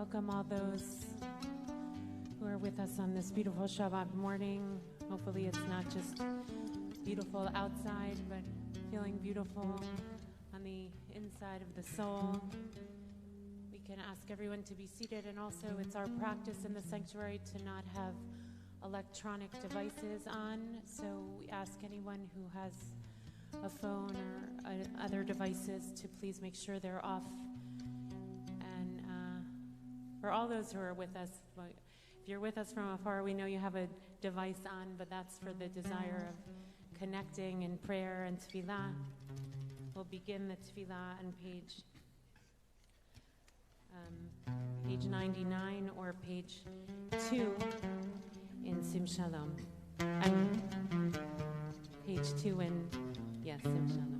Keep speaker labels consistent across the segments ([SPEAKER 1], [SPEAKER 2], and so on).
[SPEAKER 1] Welcome all those who are with us on this beautiful Shabbat morning. Hopefully it's not just beautiful outside, but feeling beautiful on the inside of the soul. We can ask everyone to be seated, and also it's our practice in the sanctuary to not have electronic devices on, so we ask anyone who has a phone or other devices to please make sure they're off. And for all those who are with us, if you're with us from afar, we know you have a device on, but that's for the desire of connecting in prayer and tefillah. We'll begin the tefillah on page 99 or page 2 in Sim Shalom. Page 2 in, yes, Sim Shalom.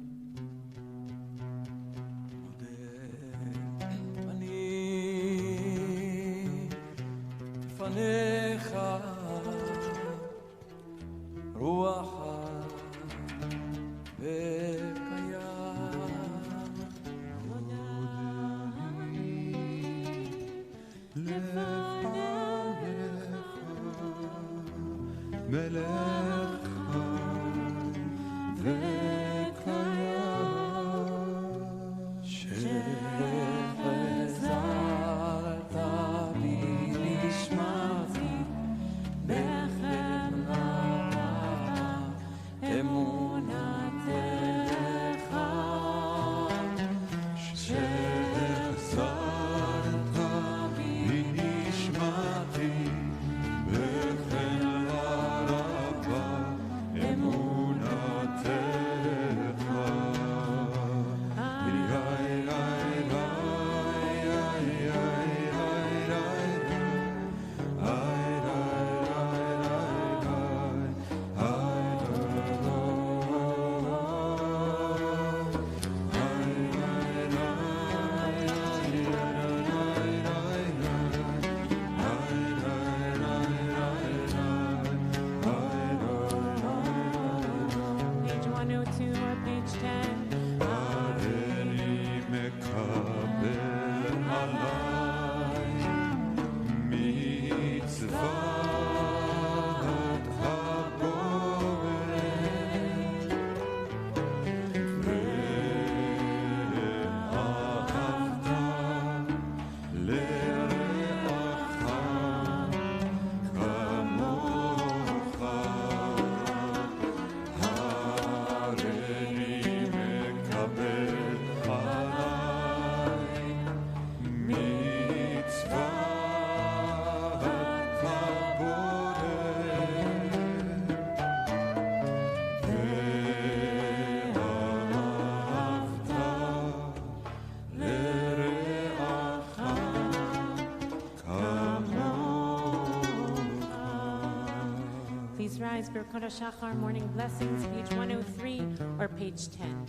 [SPEAKER 1] Rise, Berkot HaShachar, Morning Blessings, page 103 or page 10.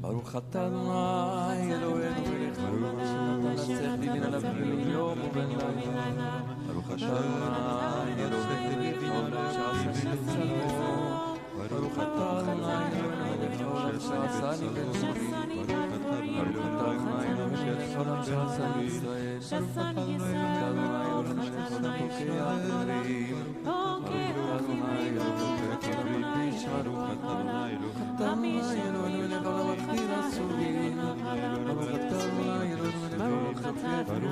[SPEAKER 2] Baruch atah Adonai Eloheinu melech haolam manatzech livin alav biyom uben-layla. Baruch atah Adonai Eloheinu melech haolam שעשני בצלמו. Baruch atah Adonai Eloheinu melech haolam שעשני בצלמו. Baruch atah Adonai Eloheinu melech haolam שעשני בישראל. Baruch atah Adonai Eloheinu melech haolam פוקע הדברים.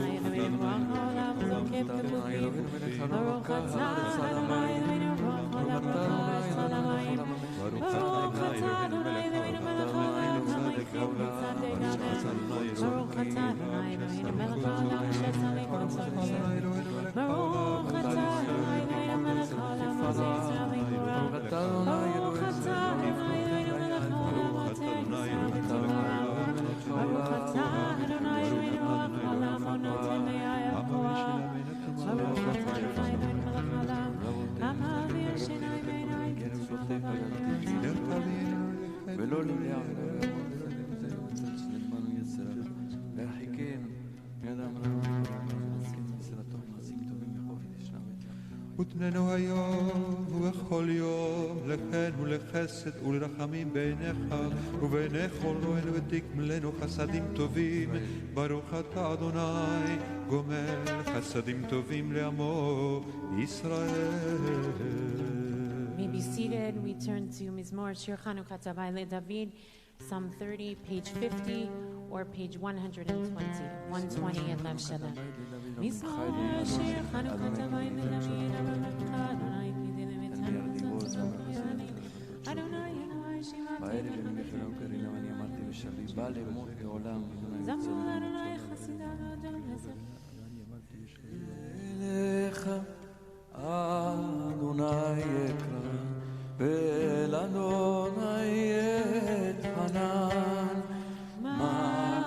[SPEAKER 3] ותננו היום בכל יום לחן ולחסד ולרחמים בעיניך ובעיני כל רואינו ותגמלנו חסדים טובים. ברוך אתה אדוני גומל חסדים טובים לעמו ישראל.
[SPEAKER 1] May be seated. We turn to Mizmor Shir Chanukah Tzavai LeDavid, Psalm 30, page 50, or page 120. 120 in Lev Shalom. Mizmor Shir Chanukah Tzavai LeDavid, Adonai Kidele Mitzvah Adonai Adonai Shiva Zamul Adonai Chasida
[SPEAKER 2] Adonai יקרא ואל אדוני אתחנן מה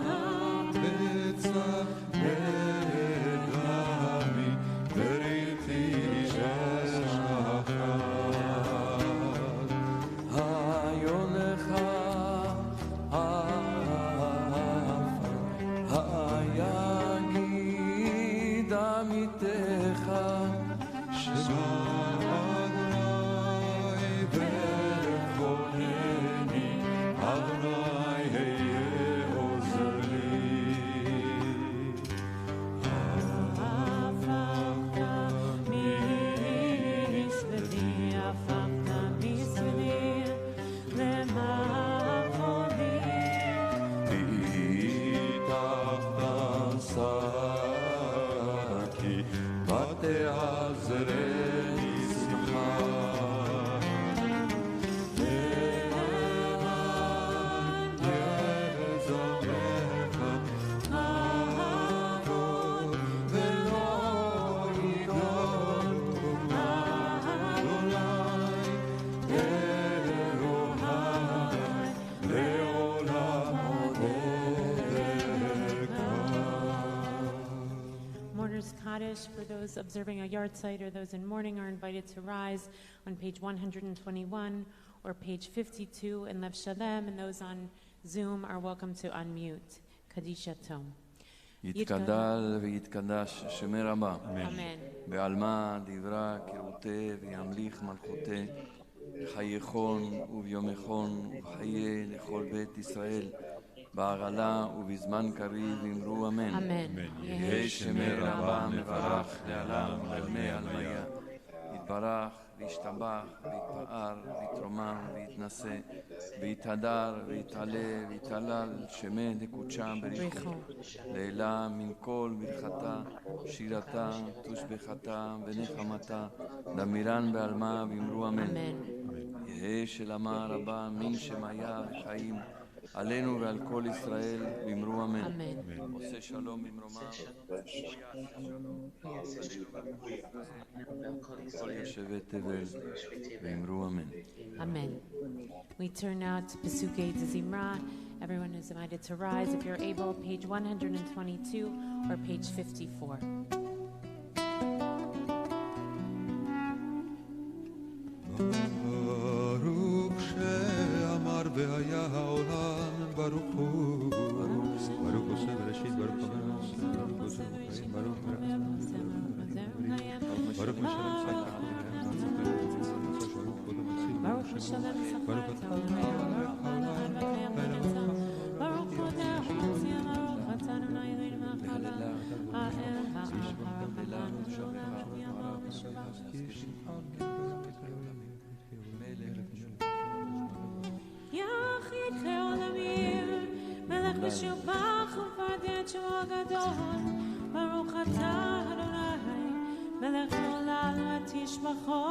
[SPEAKER 2] בצע בדמי בריתי ששחת היו לך היגיד עמיתך
[SPEAKER 1] For those observing a yard site or those in mourning are invited to rise on page 121 or page 52 in Lev Shalem, and those on Zoom are welcome to unmute. Kadisha Tom.
[SPEAKER 2] יתגדל ויתקדש שמי רבה.
[SPEAKER 1] אמן.
[SPEAKER 2] בעלמא דברה כרותי וימליך מלכותי בחייכון וביומכון ובחיי לכל בית ישראל בעגלה ובזמן קריב אמרו אמן.
[SPEAKER 1] אמן.
[SPEAKER 2] יהי שמי רבה מברך לעלם ולמי עלמיה. יתברך וישתבח ויתפאר ויתרומם ויתנשא ויתהדר ויתעלה ויתהלל שמי דקודשה בריחו לעילה מן כל ברכתה שירתה תושבחתה ונחמתה דמירן בעלמה ואמרו אמן. יהי שלמה רבה מן שמיה וחיים עלינו ועל כל ישראל ואמרו אמן. עושה שלום במרומיו כל יושבי תבל ואמרו אמן.
[SPEAKER 1] Amen. We turn now to Pesukei Zimra. Everyone is invited to rise if you're able, page 122 or page 54.
[SPEAKER 3] ברוך שאמר והיה העולם ברוך הוא ברוך עושה בראשית ברוך אומר ברוך עושה בחיים ברוך ברוך משלם שכר ברוך משלם שכר ברוך חודר חוציה ברוך חצנו נעילים מהחלה האל האל יחיד כעולמים מלך משובח ופרדד שמו הגדול ברוך אתה אדוני מלך עולם ותשבחות.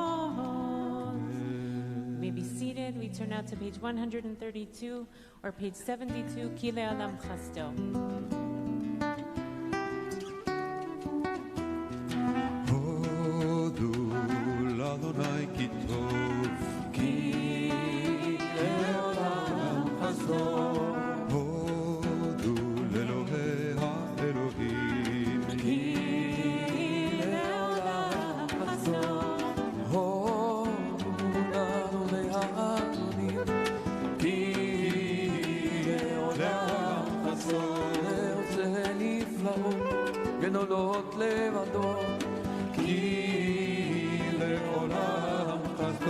[SPEAKER 3] May be seated. We turn out to page 132 or page 72 כי לעולם חסדו. הודו לאדוני כי טוב כי לעולם חסדו הודו לאלוהי האלוהים כי לעולם חסדו הודו לאדוני האדונים כי לעולם חסדו לעושה נפלאות גדולות לבדו כי לעולם חסדו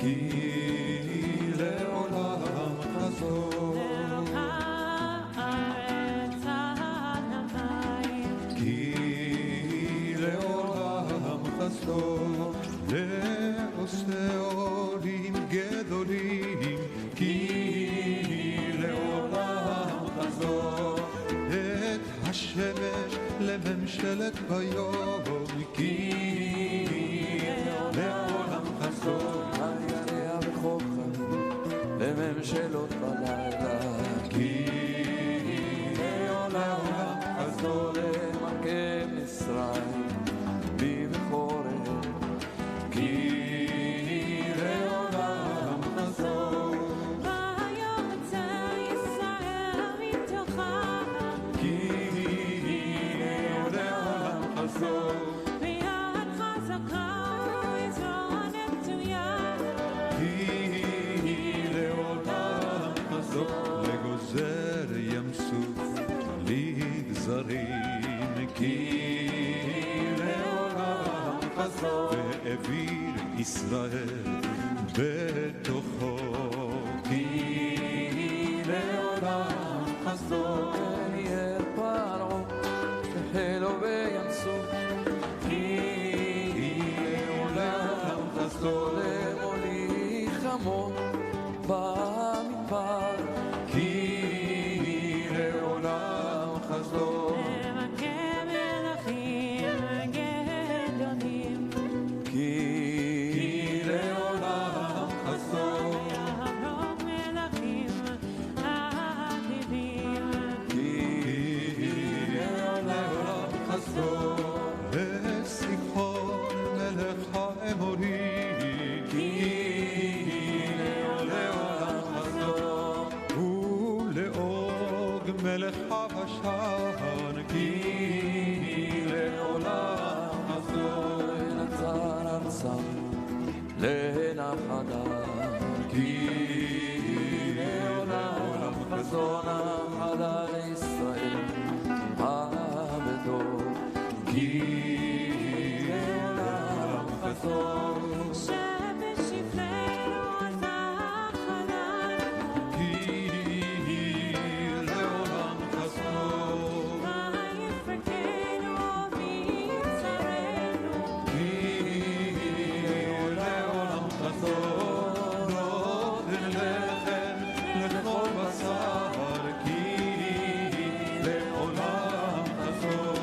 [SPEAKER 3] כי לעולם חזור, כי לעולם חזור, לעושה עולים גדולים, כי לעולם חזור, את השמש לממשלת ביום, כי לעולם חזור,
[SPEAKER 2] הירח וחוכם לממשלות בלילה,
[SPEAKER 3] כי לעולם חזור,
[SPEAKER 2] למכה מצרים בי וחורף,
[SPEAKER 3] כי לעולם חזור,
[SPEAKER 1] ויוצא ישראל מתוכה,
[SPEAKER 3] כי לעולם חזור,
[SPEAKER 1] ביד חזקה יזרון את יד,
[SPEAKER 3] כי לעולם חזור, לגוזר ים סוף תליד זרים, כי לעולם חזור, והעביר ישראל בתוכו, כי לעולם חזור,
[SPEAKER 2] יהיה פרעה החלו בים סוף,
[SPEAKER 3] כי לעולם חזור,
[SPEAKER 2] למולי חמו במדבר,
[SPEAKER 3] כי לעולם חזור,
[SPEAKER 1] למכה מלכים גדולים,
[SPEAKER 2] כי
[SPEAKER 3] לעולם חזור,
[SPEAKER 1] יהרוג מלכים אדיבים,
[SPEAKER 3] כי לעולם חזור, לסיחון מלך האמורי, כי לעולם חזור, ולאוג מלך הבשן, כי לעולם חזור,
[SPEAKER 2] נצר ארצם לנחדה,
[SPEAKER 3] כי לעולם חזור,
[SPEAKER 2] נחדה לישראל עבדו,
[SPEAKER 3] כי לעולם חזור,
[SPEAKER 1] שבשפלנו עזר חלל,
[SPEAKER 3] כי לעולם חזור,
[SPEAKER 1] ויפרקנו ויצרנו,
[SPEAKER 3] כי לעולם חזור, נותן לחם לכל בשר, כי לעולם חזור,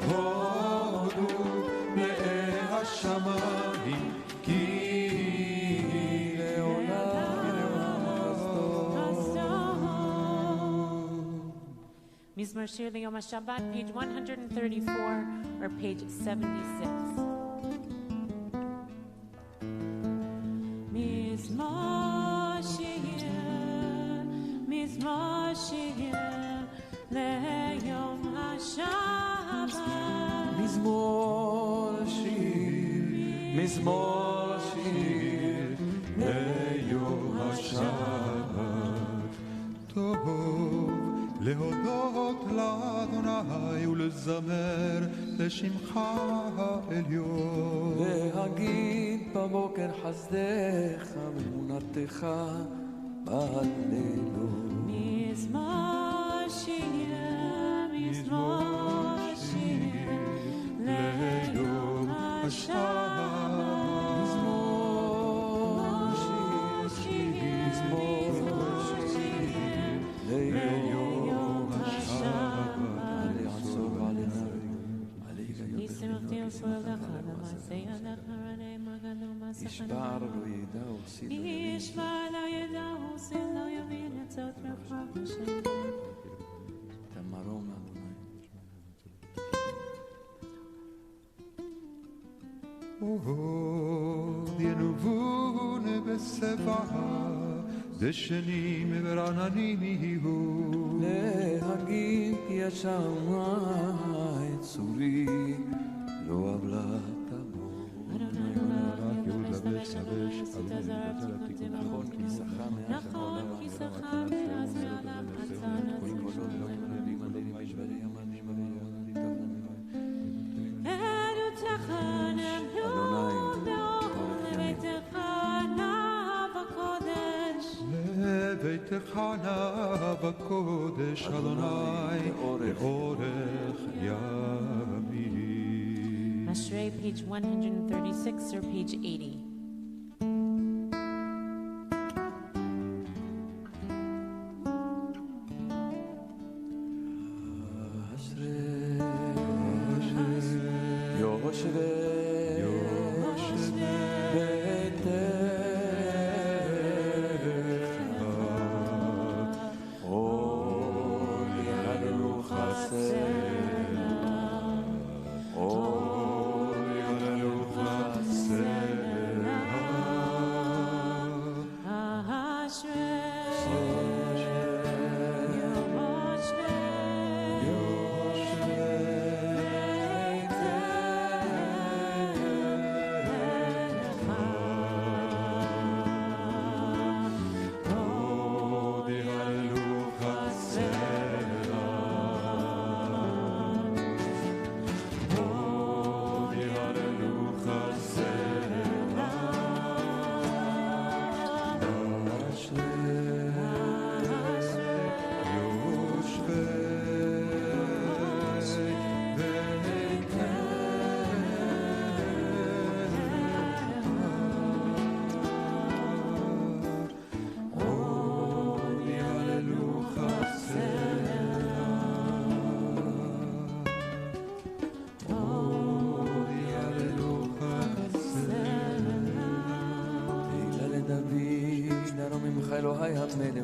[SPEAKER 3] הודו לאל השמיים, כי לעולם חזור.
[SPEAKER 1] מזמור שיר ליום השבת, page 134 or page 76. מזמור שיר ליום השבת,
[SPEAKER 2] מזמור שיר, מזמור שיר,
[SPEAKER 3] ליום השבת, טוב להודות לאדוני ולזמר לשמך העליון,
[SPEAKER 2] להגיד בבוקר חסדך ואמונתך בלילות.
[SPEAKER 1] מזמור שיר ליום השבת,
[SPEAKER 2] מזמור שיר,
[SPEAKER 3] ליום השבת,
[SPEAKER 2] ישבע לא ידע עושה לא יבין.
[SPEAKER 1] ישבע לא ידע עושה לא יבין עצות רחב השם.
[SPEAKER 2] תמרום אדוני.
[SPEAKER 3] עוד ינובון בשיבה, דשנים ורעננים יהיו,
[SPEAKER 2] להגיד כי השמיים צורי, לא עוולה תבוא. נכון כי שכה
[SPEAKER 1] נכון כי שכה מאז ועליו חצן עדות לך נמנו בעוד לביתך נא
[SPEAKER 3] ותחנה בקודש אדוני לאורך ימים.
[SPEAKER 1] Ashrei, page 136 or page 80.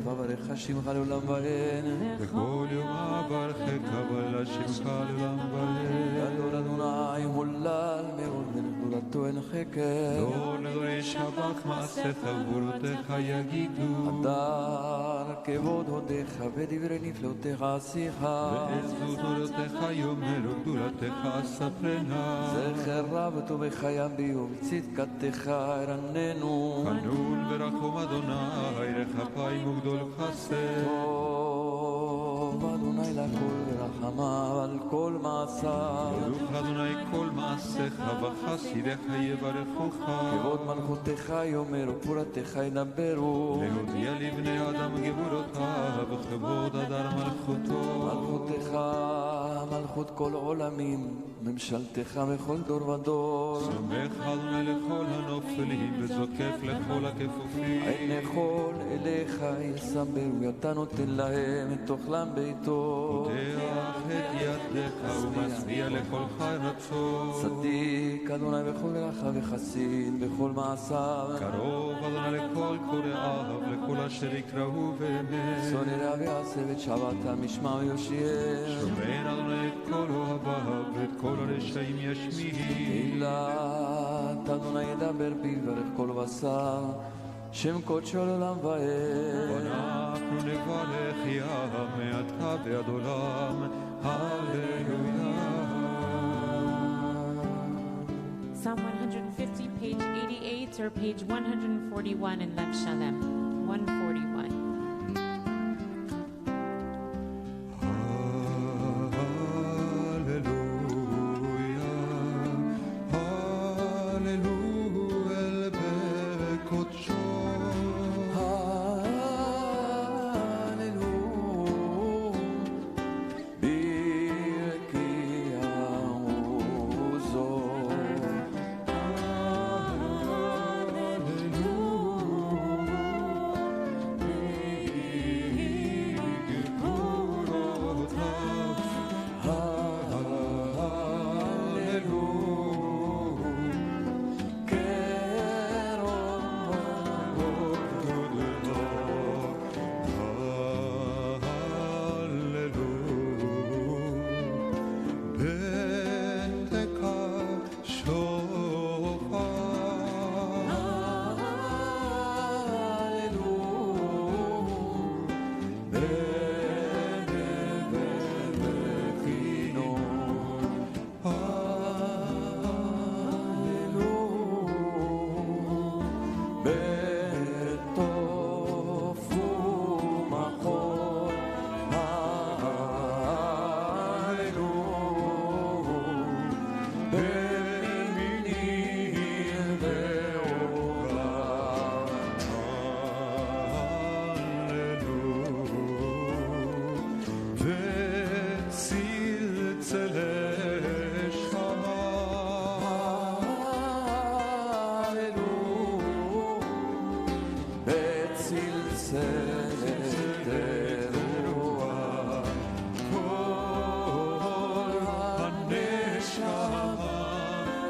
[SPEAKER 2] וברך שמך לעולם ועד.
[SPEAKER 3] בכל יום אברכך ולשמך לעולם ועד.
[SPEAKER 2] גדול אדוני מולל מאוד וגדולתו אין חקר.
[SPEAKER 3] דור לדור ישבח מעשיך וגבורותיך יגידו.
[SPEAKER 2] הדר כבוד הודיך ודברי נפלאותיך עשיך.
[SPEAKER 3] ועזו תורתיך יאמרו גדולתיך אספרנה.
[SPEAKER 2] זכר רב טובך יביאו צדקתך ירננו.
[SPEAKER 3] חנון ורחום אדוני רחפיים וגדול חסד.
[SPEAKER 2] טוב אדוני לכל ורחמיו על כל מעשיו.
[SPEAKER 3] ברוך אדוני כל מעשיך וחסידיך יברכוך.
[SPEAKER 2] כבוד מלכותך יאמרו פורתך ידברו.
[SPEAKER 3] להודיע לבני אדם גבורותיו וכבוד הדר מלכותו.
[SPEAKER 2] מלכותך מלכות כל עולמים ממשלתך בכל דור ודור.
[SPEAKER 3] סומך אדוני לכל הנופלים וזוקף לכל הכפופים.
[SPEAKER 2] אין יכול אליך יסברו אתה נותן להם את אוכלם ביתו.
[SPEAKER 3] פותח את ידיך ומשביע לכל חי רצון.
[SPEAKER 2] צדיק אדוני בכל דרכיו וחסין בכל מעשיו.
[SPEAKER 3] קרוב אדוני לכל קוראיו לכל אשר יקראו באמת.
[SPEAKER 2] שונא רע ויעשה ואת שבתם ישמע ויושיע.
[SPEAKER 3] שומר אדוני את כל אוהביו ואת כל הרשעים ישמיע.
[SPEAKER 2] תהילת אדוני ידבר בי ויברך כל בשר שם קודשו לעולם ועד.
[SPEAKER 3] ואנחנו נברך יה מעתה ועד עולם. הללויה.
[SPEAKER 1] Psalm 150, page 88 or page 141 in Lev Shalem. 141.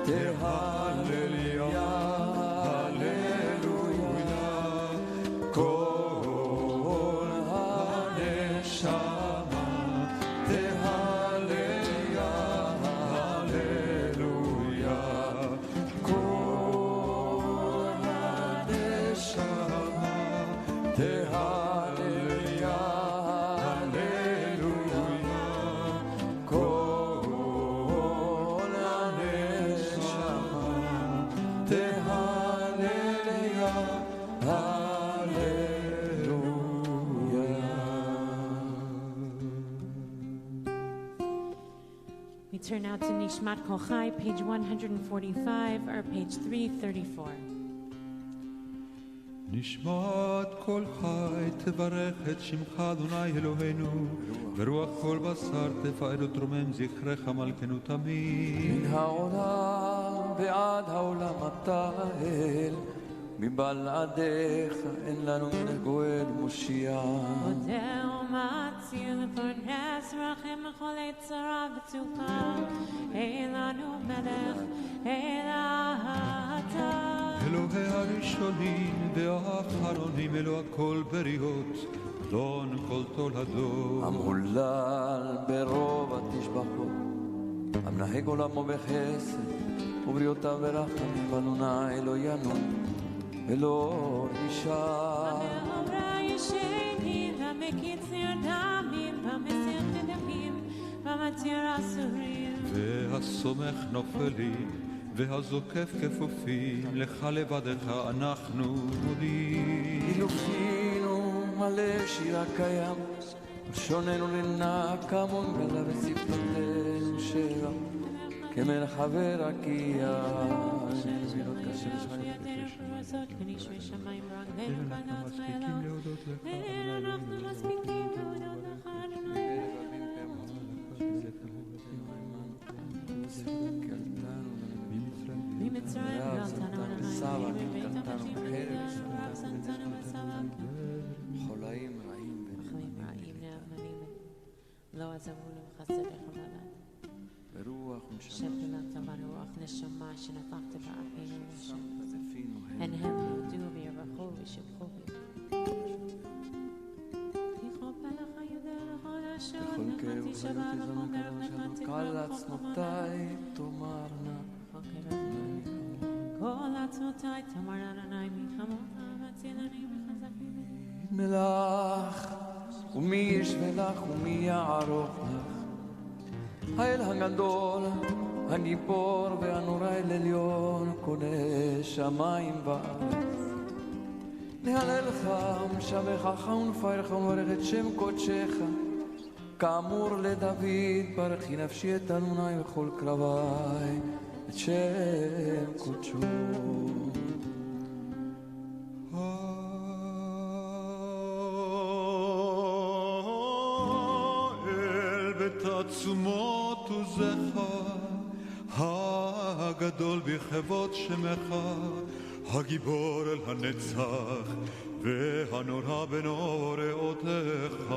[SPEAKER 2] תהללויה, הללויה, כל הנשמה, תהללויה, הללויה, כל הנשמה, תהללויה, הללויה, כל הנשמה, תהללויה,
[SPEAKER 1] We turn now to Nishmat Kol Chai, page 145, or page 334.
[SPEAKER 3] נשמת כל חי תברך את שמך אדוני אלוהינו ורוח כל בשר תפאר ותרומם זכרך מלכנו תמיד
[SPEAKER 2] מן העולם ועד העולם אתה אל מבלעדיך אין לנו גואל מושיע
[SPEAKER 1] Odeh u'matzil v'fornes rachem l'chol yitzhara v'tzucha Eilanu melech Eilata
[SPEAKER 3] אלוהי הראשונים והאחרונים אלוה כל בריות דון כל תולדות
[SPEAKER 2] המהולל ברוב התשבחו המנהג עולמו בחסד ובריאותיו ברחמים בנונה אלוהינו אלוה אישה
[SPEAKER 1] V'amra yisheni v'mekitzir damim v'mesir nedavim v'matir asurim
[SPEAKER 3] והסומך נופלים והזוקף כפופים לך לבדך אנחנו מודים
[SPEAKER 2] אילופינו מלא שירה קיים שוננו לנק המון גלה ושפלתנו שבע כמרחבי רקיע זמינות כאשר שמיים
[SPEAKER 1] ונשמי שמיים רגלינו בנות חיילות אין אנחנו מספיקים להודות לך אדוני ממצרים גאלתנו אדוני מבית המשים ורחסנתנו וסבא
[SPEAKER 2] חולאים רעים
[SPEAKER 1] חיים רעים נאמנים לא עזבונו וחסדיך מלד
[SPEAKER 2] ברוח ונשמה
[SPEAKER 1] שפלת ברוח נשמה שנפחת באפינו ושם
[SPEAKER 2] זפינו
[SPEAKER 1] And him who do be a Rahovi should hope you.
[SPEAKER 2] בכל כאב ובגלות יזרנו כדון שלנו קל לעצמותיי תאמרנה
[SPEAKER 1] כל עצמותיי תאמרנה עיני מלחמות והצילני וחזקי
[SPEAKER 2] מלך ומי ישווה לך ומי יערוך לך האל הגדול הגיבור והנורא אל עליון קונה שמיים וארץ נהללך ומשבחך ונפארך ונברך את שם קודשך כאמור לדוד ברכי נפשי את אדוני וכל קרבי את שם קודשו
[SPEAKER 3] האל בתעצומות עוזך הגדול בכבוד שמך הגיבור אל הנצח והנורא בנוראותיך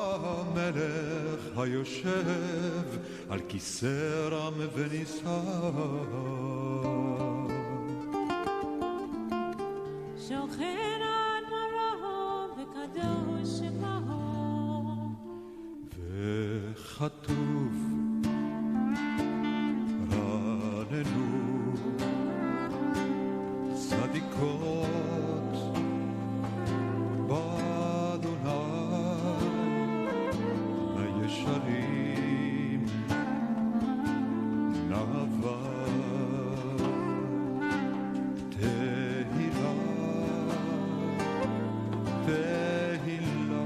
[SPEAKER 3] המלך היושב על כיסא רם ונישא
[SPEAKER 1] שוכן עד מרום וקדוש שבהו
[SPEAKER 3] וכתוב רננו צדיקות הישרים נאווה תהילה תהילה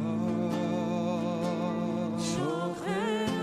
[SPEAKER 1] שוכן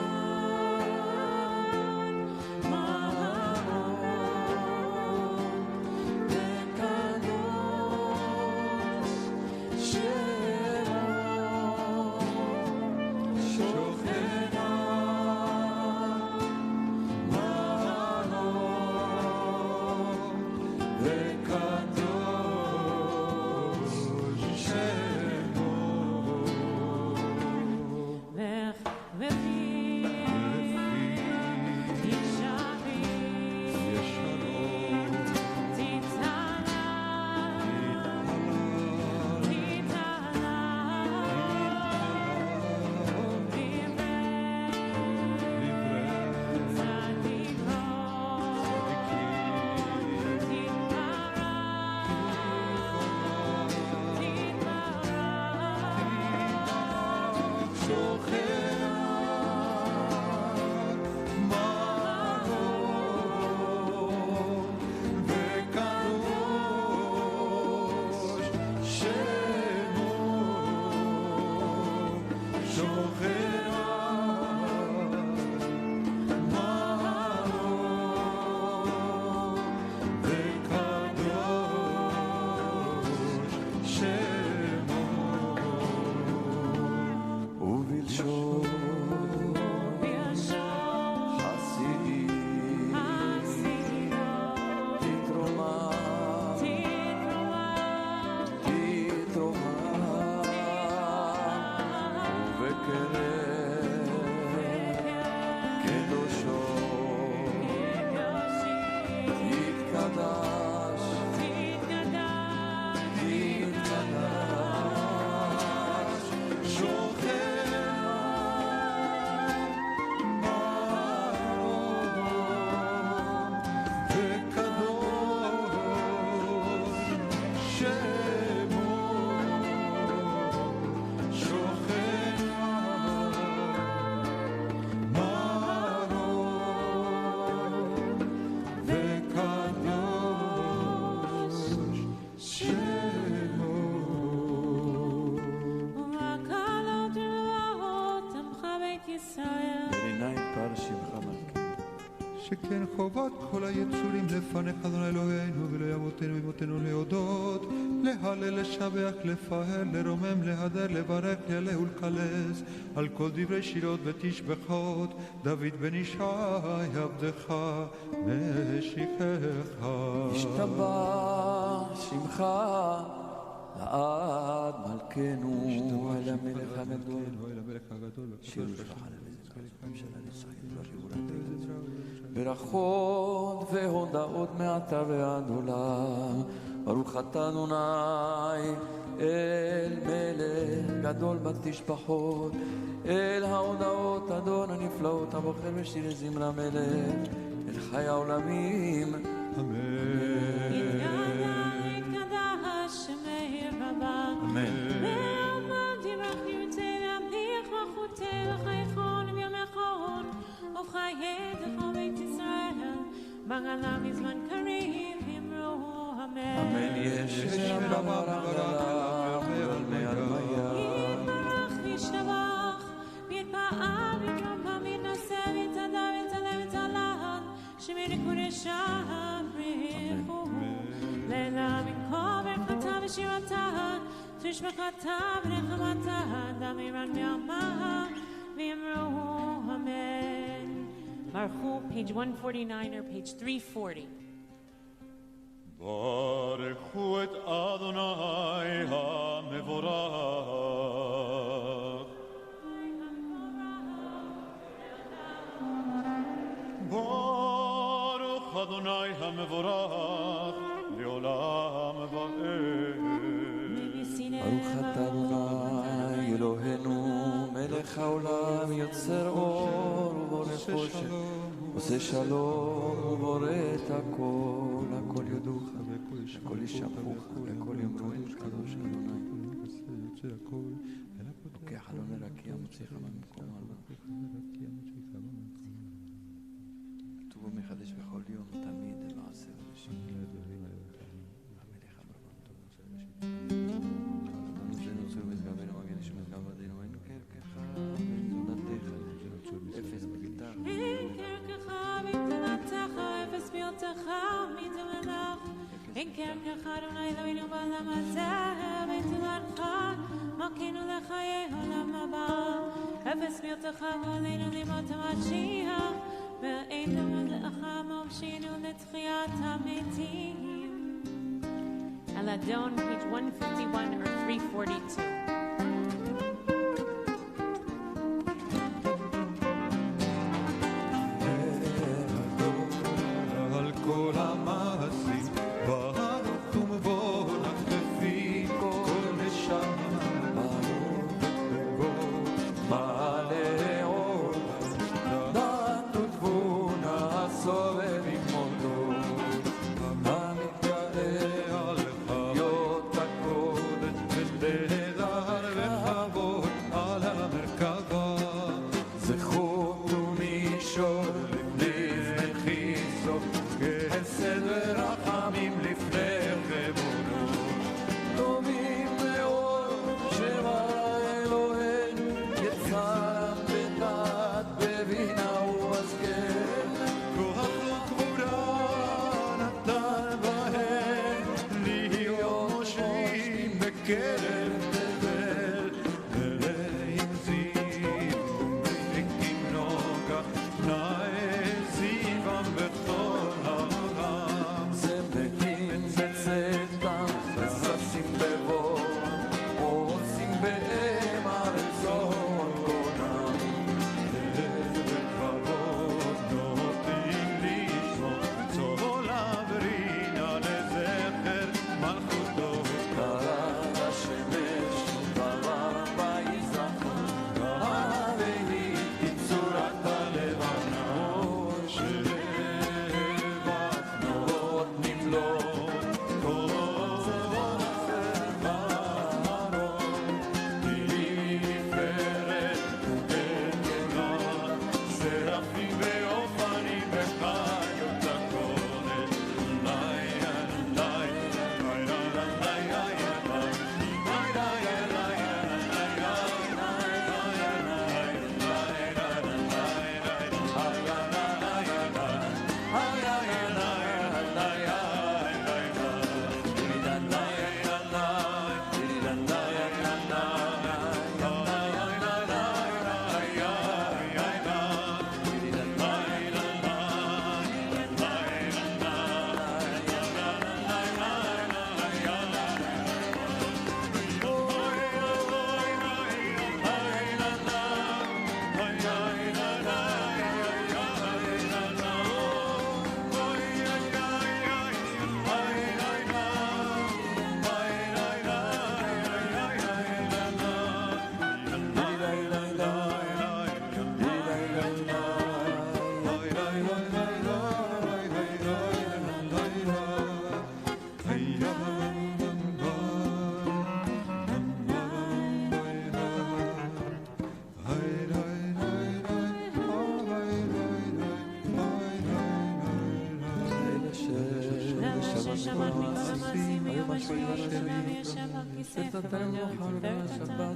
[SPEAKER 3] שכן חובת כל היצורים לפניך אדוני אלוהינו ולא ימותנו ממותנו להודות להלל לשבח לפאר לרומם להדר לברך להלל ולקלס על כל דברי שירות ותשבחות דוד בן ישי עבדך משיחך
[SPEAKER 2] השתבח שמך לעד מלכנו אל המלך הגדול שיר ושלח על הממשלה לישראל ברכות והודאות מעתה ועד עולם ברוך אתה אדוני אל מלך גדול בתשבחות אל ההודאות אדון הנפלאות הבוחר בשיר זמרה מלך אל חי העולמים
[SPEAKER 3] אמן
[SPEAKER 2] אמן
[SPEAKER 1] Bangala mizman kareem himro amen.
[SPEAKER 2] Amen. Yeshem b'barach me'almaya.
[SPEAKER 1] Yibarach v'yishtabach v'yitpa'al v'yitrampa v'yitnaseh v'yitzadah v'yitzaleh v'yitzalach shemir kudeshah b'richu leila v'kol v'chata v'shirata tishbechata v'nechamata damiran v'yamah v'yimro amen. Baruch, page 149 or page 340.
[SPEAKER 3] ברכו את אדוני המבורך. ברוך אדוני המבורך לעולם ועד.
[SPEAKER 2] ברוך אתה אדוני אלוהינו מלך העולם יוצר אור ובורא חושך עושה שלום ובורא את הכל הכל יודוך הכל ישבחוך הכל יאמרו קדוש אדוני לוקח אלוני רקיע מוציאך ממקום הלבב כתוב מחדש בכל יום תמיד למעשה ולשם המלך אברהם טוב
[SPEAKER 1] אין כרך אדוני אלוהינו בעולם הזה ותולדך מלכנו לחיי עולם הבא אפס מיותך גואלנו לימות המשיח ואין דומה לך מושיענו לתחיית המתים. Aladon, page 151 or 342.
[SPEAKER 3] Hashem
[SPEAKER 1] ושבת מכל המעשים ביום השביעי שלם ישב הכיסא כבודה ותפארת אתה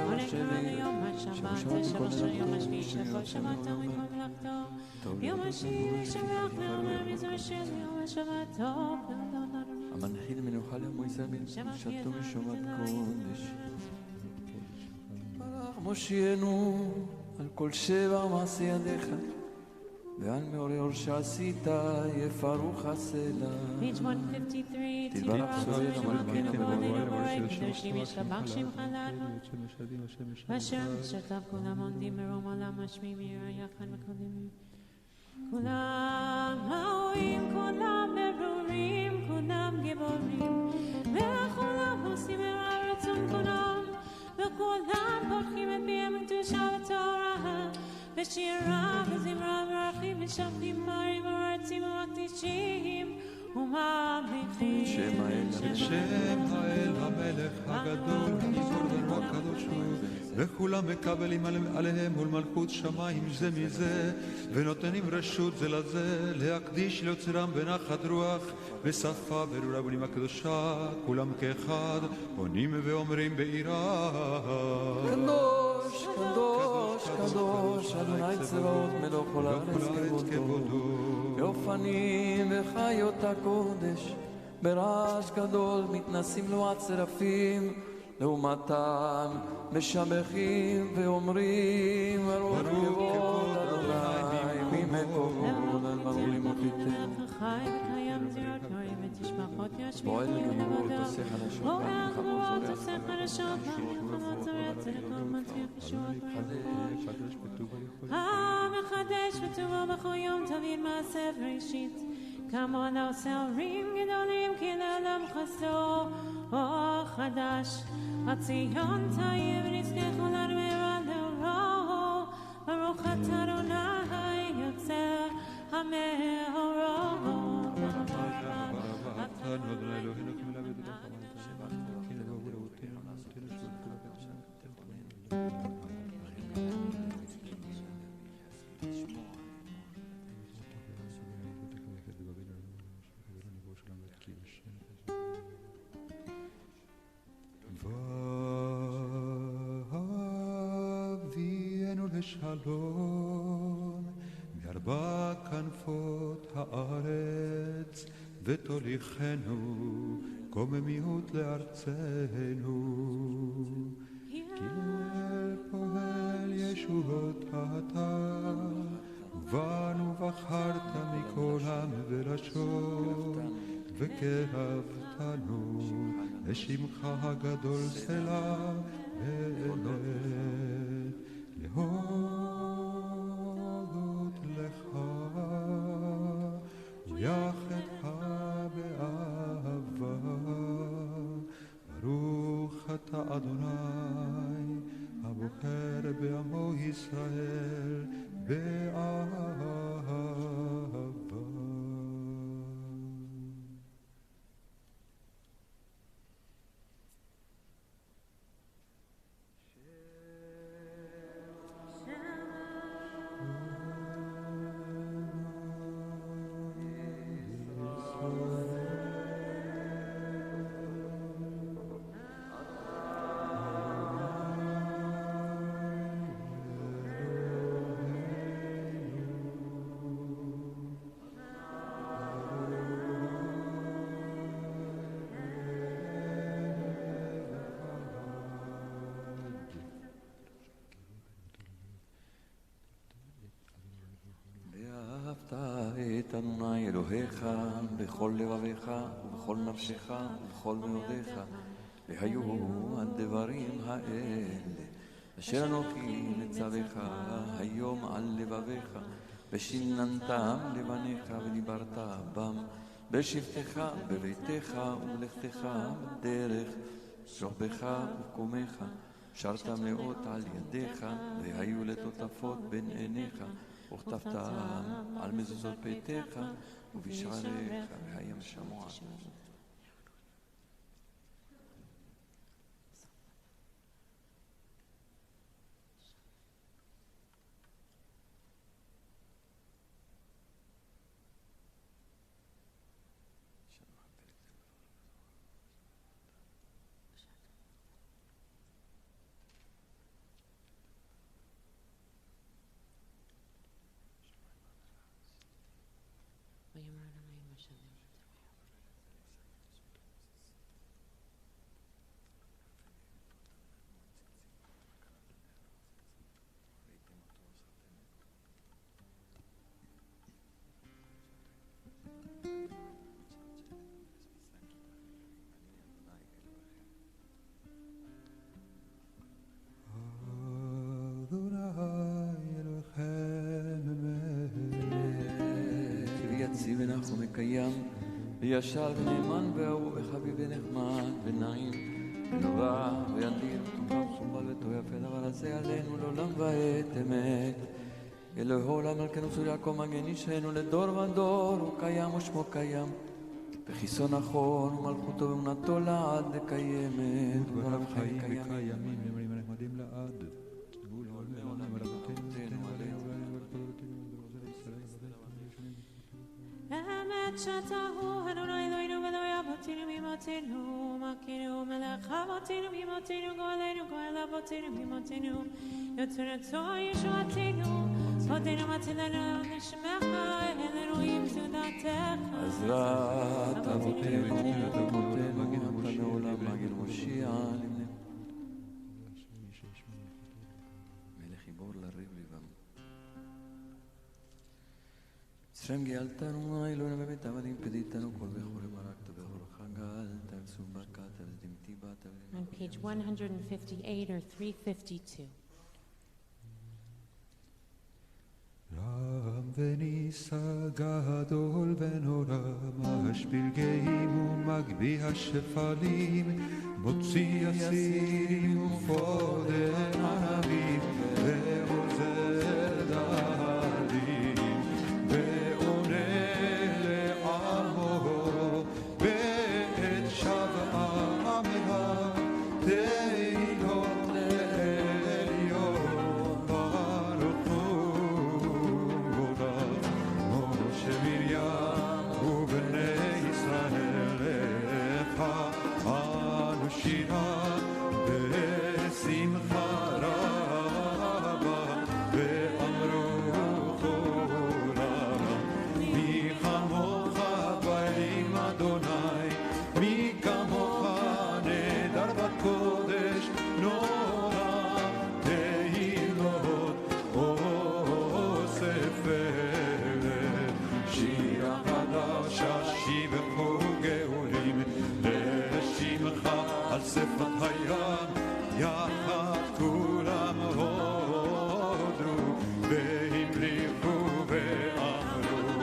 [SPEAKER 1] ולקרא ליום השבת ושבת של יום השביעי שכל שבתו מכל מלאכתו יום השביעי לשבח לאומר מזמור של יום השבת טוב
[SPEAKER 2] המנחיל מנוחה לעמו ישראל בקדושתו ושבת קודש. ברך מושיענו על כל שבע מעשי ידיך ועל מאורי אור שעשית יפרוך הסלע.
[SPEAKER 1] Page 153
[SPEAKER 2] תברך צורנו מלכנו
[SPEAKER 1] ובורא קדושים ישתבח שמך לעד ואשר שתיו כולם עומדים ברום עולם משמיעים יראה יחד מקודמים כולם ראויים, כולם ברורים, כולם גיבורים וכולם עושים הרע רצון כולם וכולם פותחים את פיהם קדושה ותורה ושירה וזמרה מברכים משבחים מרים ורצים ומקדישים וממליכים
[SPEAKER 3] שם האל המלך הגדול הגיבור לנו הקדוש הוא וכולם מקבלים עליהם מול מלכות שמיים זה מזה ונותנים רשות זה לזה להקדיש ליוצרם בנחת רוח בשפה ברורה בונים הקדושה כולם כאחד עונים ואומרים ביראה
[SPEAKER 2] קדוש קדוש קדוש אדוני צבאות מלוך כל הארץ כבודו באופנים וחיות הקודש ברעש גדול מתנסים לו הצרפים לעומתם משבחים ואומרים ברוך כבוד אדוני ממקומות על ברור לימותיתם
[SPEAKER 1] חי וקיים זירות נורים ותשמחות
[SPEAKER 2] בועל
[SPEAKER 1] ישמיעו
[SPEAKER 2] גמור
[SPEAKER 1] לבדו
[SPEAKER 2] תוסך על השבת
[SPEAKER 1] בועל גמור תוסך על השבת מלחמות זורע צדקו מצליח ישועות המחדש בטובו בכל יום תבין מעשה בראשית כמון העושה הורים גדולים כי לעולם חסדו אור חדש הציון תהיה ונזכה כולנו מהרה לאורו ברוך אתה אדוני יוצר המאורות
[SPEAKER 3] ואבינו לשלום מארבע כנפות הארץ ותוליכנו קוממיות לארצנו כי אל פועל ישועות אתה ובנו בחרת מכל עם ולשון וקרבתנו לשמך הגדול סלע באמת להודות לך ויחדך באהבה ברוך אתה אדוני הבוחר בעמו ישראל באהבה
[SPEAKER 2] את אדוני אלוהיך בכל לבביך ובכל נפשך ובכל מאודיך והיו הדברים האלה אשר אנוכי מצווך היום על לבביך ושיננתם לבניך ודיברת בם בשבתך בביתך ובלכתך בדרך שוכבך ובקומך שרתם לאות על ידיך והיו לטוטפות בין עיניך וכתבתם על מזוזות ביתך ובשעריך והים שמוע יציב ונח ומקיים, וישר ונאמן ואהוב וחביב ונחמד ונעים ונורא וידיר ותומך וסומבל וטוב יפה דבר הזה עלינו לעולם ועת אמת. אלוהי עולם מלכנו צור יעקב מגן אישנו לדור ודור, הוא קיים ושמו קיים, וכיסו נכון ומלכותו ואמונתו לעד לקיימת,
[SPEAKER 3] ודבריו חיים וקיימים נאמרים ונחמדים לעד.
[SPEAKER 1] אמת שתהו אדוני אלוהינו ואלוהי אבותינו ואמותינו, מלכנו מלך אבותינו ואמותינו, גואלנו גואל אבותינו ואמותינו, יצורתו ישועתנו, זכותנו מצילנו לשמך, אל אלוהים תודתך.
[SPEAKER 2] עזרת אבותינו אבותינו אתה מעולם מגן מושיע לבני מלך יבור לריב ריבם. שם גאלתנו אלוהינו בבית עבדים פדיתנו כל בכורי מרקת בכורך גאלת וסום ברכת ודמתי בת.
[SPEAKER 1] On page 158 or 352.
[SPEAKER 3] רם ונישא גדול ונורא, משפיל גאים ומגביה השפלים, מוציא אסירים ופודם ערבים, ועוזר דלים, ועונה לעמו, בעת שבעה עמלה, תהילות לעליון, ברוך הוא משה מרים ובני ישראל לך אנו שירה בשמחה רבה, ואמרו כולם מי כמוך באלים אדוני, מי כמוך נדר בקודש נורא, תהילות אוסף שיר חדש שיבחו גאולים לשמך על שפת הים, יחד כולם הודרו והמליכו ואמרו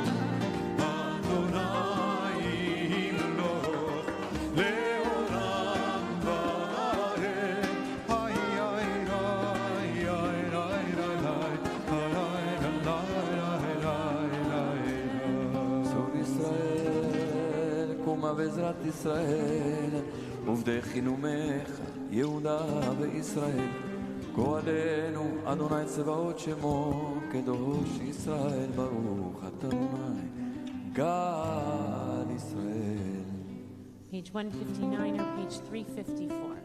[SPEAKER 3] אדוני ימלוך לעולם ועד. איי איי איי איי
[SPEAKER 2] צור ישראל קומה בעזרת ישראל, עובדי חינומך יהודה וישראל, גואלנו אדוני צבאות שמו קדוש ישראל, ברוך אתה אדוני גאל ישראל.
[SPEAKER 1] Page 159 or page 354.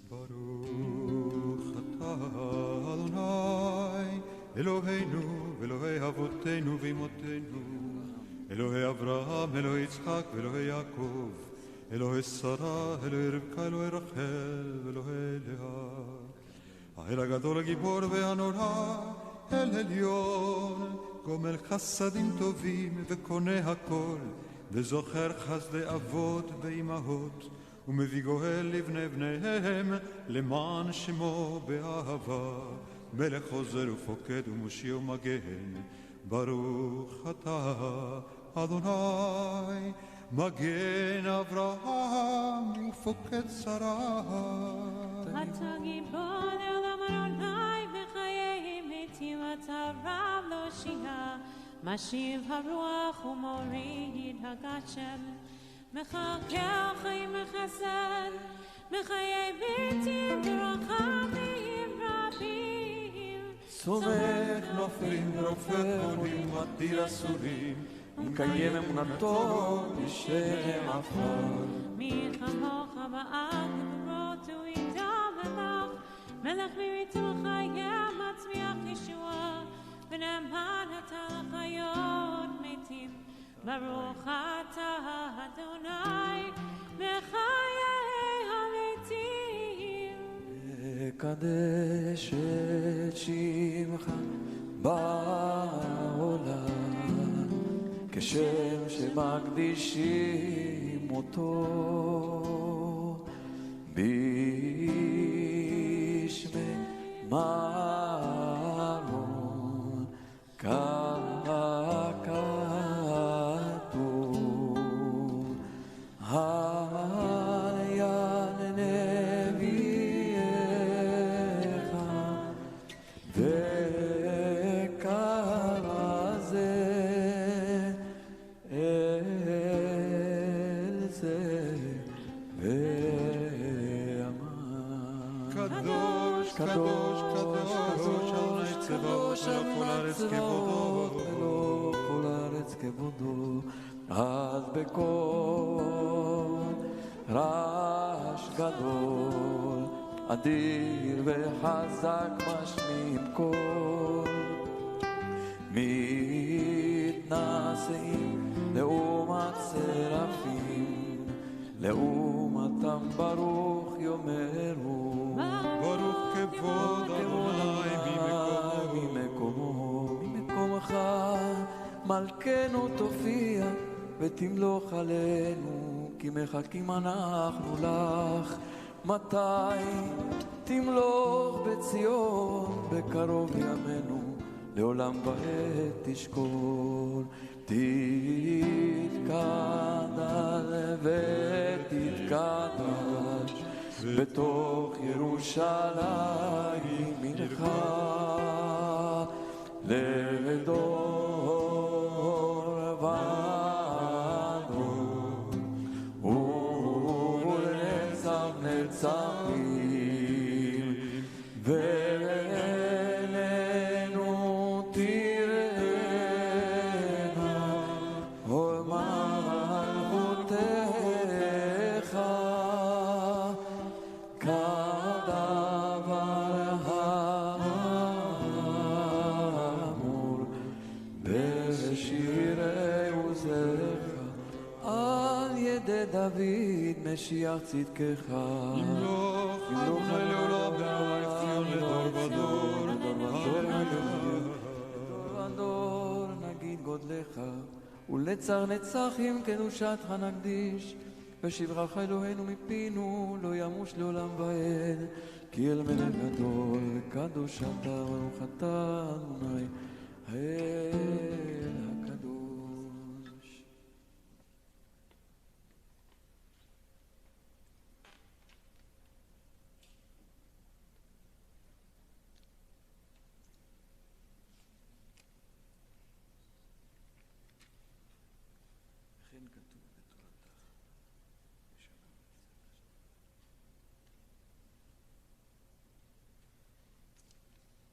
[SPEAKER 3] ברוך אתה אדוני אלוהינו ואלוהי אבותינו ואמותינו, אלוהי אברהם, אלוהי יצחק ואלוהי יעקב, אלוהי שרה, אלוהי רבקה, אלוהי רחל ואלוהי לאה, האל הגדול הגיבור והנורא, אל עליון, גומל חסדים טובים וקונה הכל, וזוכר חסדי אבות ואימהות, ומביא גואל לבני בניהם למען שמו באהבה, מלך עוזר ופוקד ומושיע ומגן. ברוך אתה אדוני מגן אברהם ופוקד שרה.
[SPEAKER 1] אתה גיבור לעולם אדוני, בחיים מתים אתה רב להושיע, משיב הרוח ומוריד הגשם, מחכה חיים וחסד, מחיי ביתים ורחמים רבים,
[SPEAKER 2] סומך נופלים ורופא חולים, מתיר אסורים, ומקיים אמונתו בשם עפר.
[SPEAKER 1] מי כמוך בארץ גבורות הוא ידע מלך, מלך מביתו חיה מצמיח ישועה, ונאמן אתה לחיות מתים. ברוך אתה אדוני בחיי המתים.
[SPEAKER 2] קדש את שמך בעולם, כשם שמקדישים אותו בשמי מלון, ככתוב על יד נביאיך וקרא זה אל זה ואמר
[SPEAKER 3] קדוש, קדוש, קדוש, אדוני צבאות ולא כל הארץ כבודו.
[SPEAKER 2] אז בקול רעש גדול אדיר וחזק משמיעים קול מתנשאים לעומת סרפים לעומתם ברוך יאמרו
[SPEAKER 3] ברוך כבוד אדוני
[SPEAKER 2] ממקומך מלכנו תופיע ותמלוך עלינו כי מחכים אנחנו לך מתי תמלוך בציון בקרוב ימינו לעולם ועד תשכון תתקדש ותתקדש בתוך ירושלים מנחה לדור ודור ולנצח נצחים ואלינו תראינה עול מלכותך כדבר האמור בשירי עוזך על ידי דוד משיח צדקך
[SPEAKER 3] ימלוך אדוני לעולם בארץ ציון לדור ודור
[SPEAKER 2] ודור נגיד גודלך ולצר נצחים קדושתך נקדיש ושברך אלוהינו מפינו לא ימוש לעולם ועד כי אל מלך גדול קדוש אתה ברוך אתה אדוני האל הקדוש. וכן כתוב בתורתך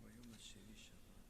[SPEAKER 2] ביום השני שבת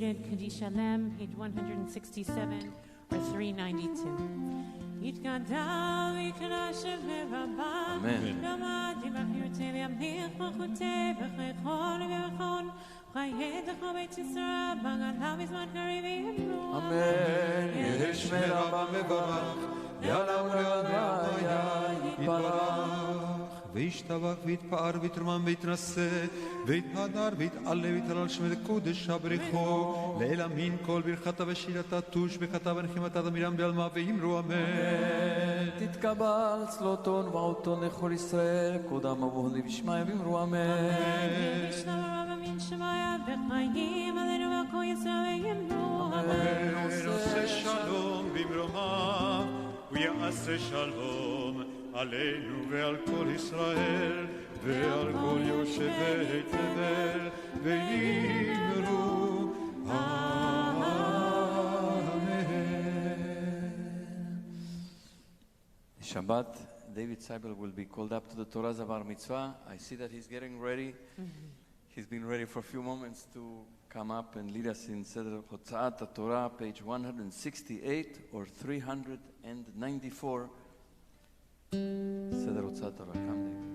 [SPEAKER 1] seated. Kaddish Alem, page 167 or 392.
[SPEAKER 2] אמן. יהי שמי רבה מברך, יעלה ולעולמיה יתברך.
[SPEAKER 3] וישתבח ויתפאר ויתרומם ויתנשא ויתהדר ויתעלה ויתהלל שמו לקודש הבריחו לאל אמין כל ברכתה ושירתה תוש בכתה ונחמתה דמירם בעלמה ואמרו אמן.
[SPEAKER 2] תתקבל צלותון ועותון לכל ישראל קודם אבוהו לבשמיה ואמרו אמן.
[SPEAKER 3] עושה שלום במרומיו ויעשה שלום עלינו ועל כל ישראל ועל כל יושבי תבל ואמרו אמן.
[SPEAKER 2] Shabbat, David Seibel will be called up to the Torah Zavar Mitzvah. I see that he's getting ready. He's been ready for a few moments to come up and lead us in Seder Hotzaat Torah, page 168 or 394. Seder Hotzaat Torah, come David.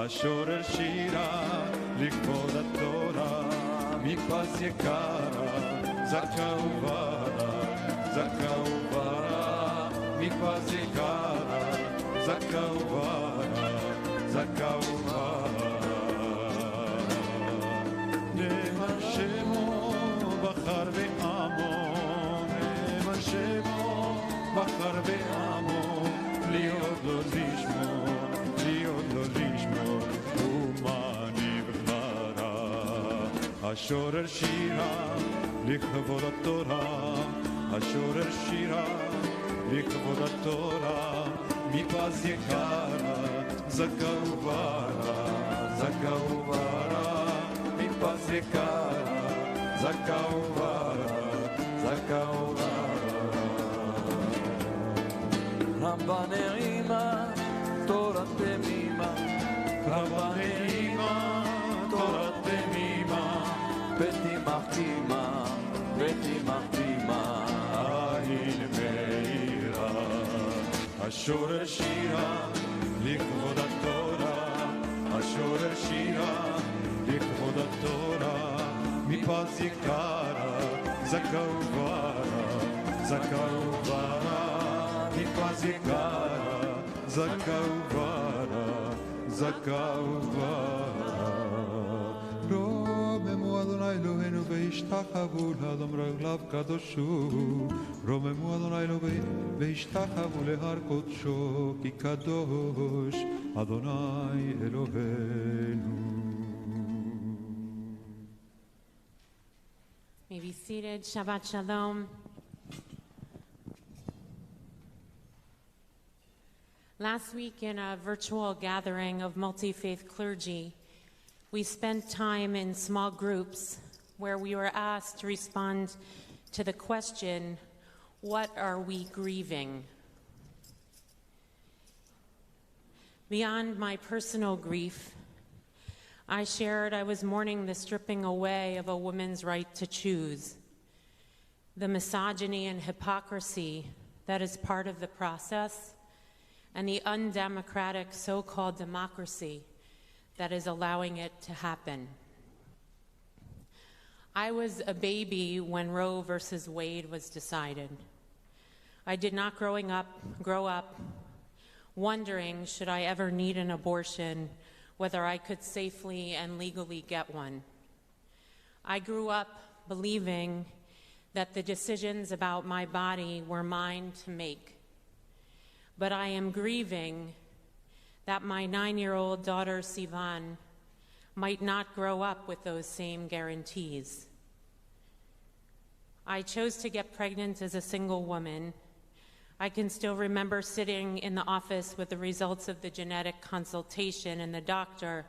[SPEAKER 3] השורר שירה לכבוד התורה מפס יקרה זכה וברה מפס יקרה זכה וברה נאמן שמו בחר בעמו נאמן שמו בחר בעמו להיות לו לשמו השורר שירה לכבוד התורה השורר שירה לכבוד התורה מפס יקרה זכה וברה מפס יקרה זכה וברה
[SPEAKER 2] רבה נעימה תורת תמימה רבה נעימה תורת תמימה ותימחתימה עין מאירה
[SPEAKER 3] השורר שירה לכבוד התורה השורר שירה לכבוד התורה מפס יקרה זכה וברה מפס יקרה זכה וברה רוממו אדוני אלוהינו והשתחוו לאדון רגליו קדוש הוא רוממו אדוני אלוהינו והשתחוו להר קודשו כי קדוש אדוני אלוהינו.
[SPEAKER 1] May be seated. Shabbat Shalom. Last week in a virtual gathering of multi-faith clergy, we spent time in small groups where we were asked to respond to the question, what are we grieving? Beyond my personal grief, I shared I was mourning the stripping away of a woman's right to choose, the misogyny and hypocrisy that is part of the process, and the undemocratic so-called democracy that is allowing it to happen. I was a baby when Roe versus Wade was decided. I did not grow up wondering, should I ever need an abortion, whether I could safely and legally get one. I grew up believing that the decisions about my body were mine to make. But I am grieving that my 9-year-old daughter, Sivan, might not grow up with those same guarantees. I chose to get pregnant as a single woman. I can still remember sitting in the office with the results of the genetic consultation and the doctor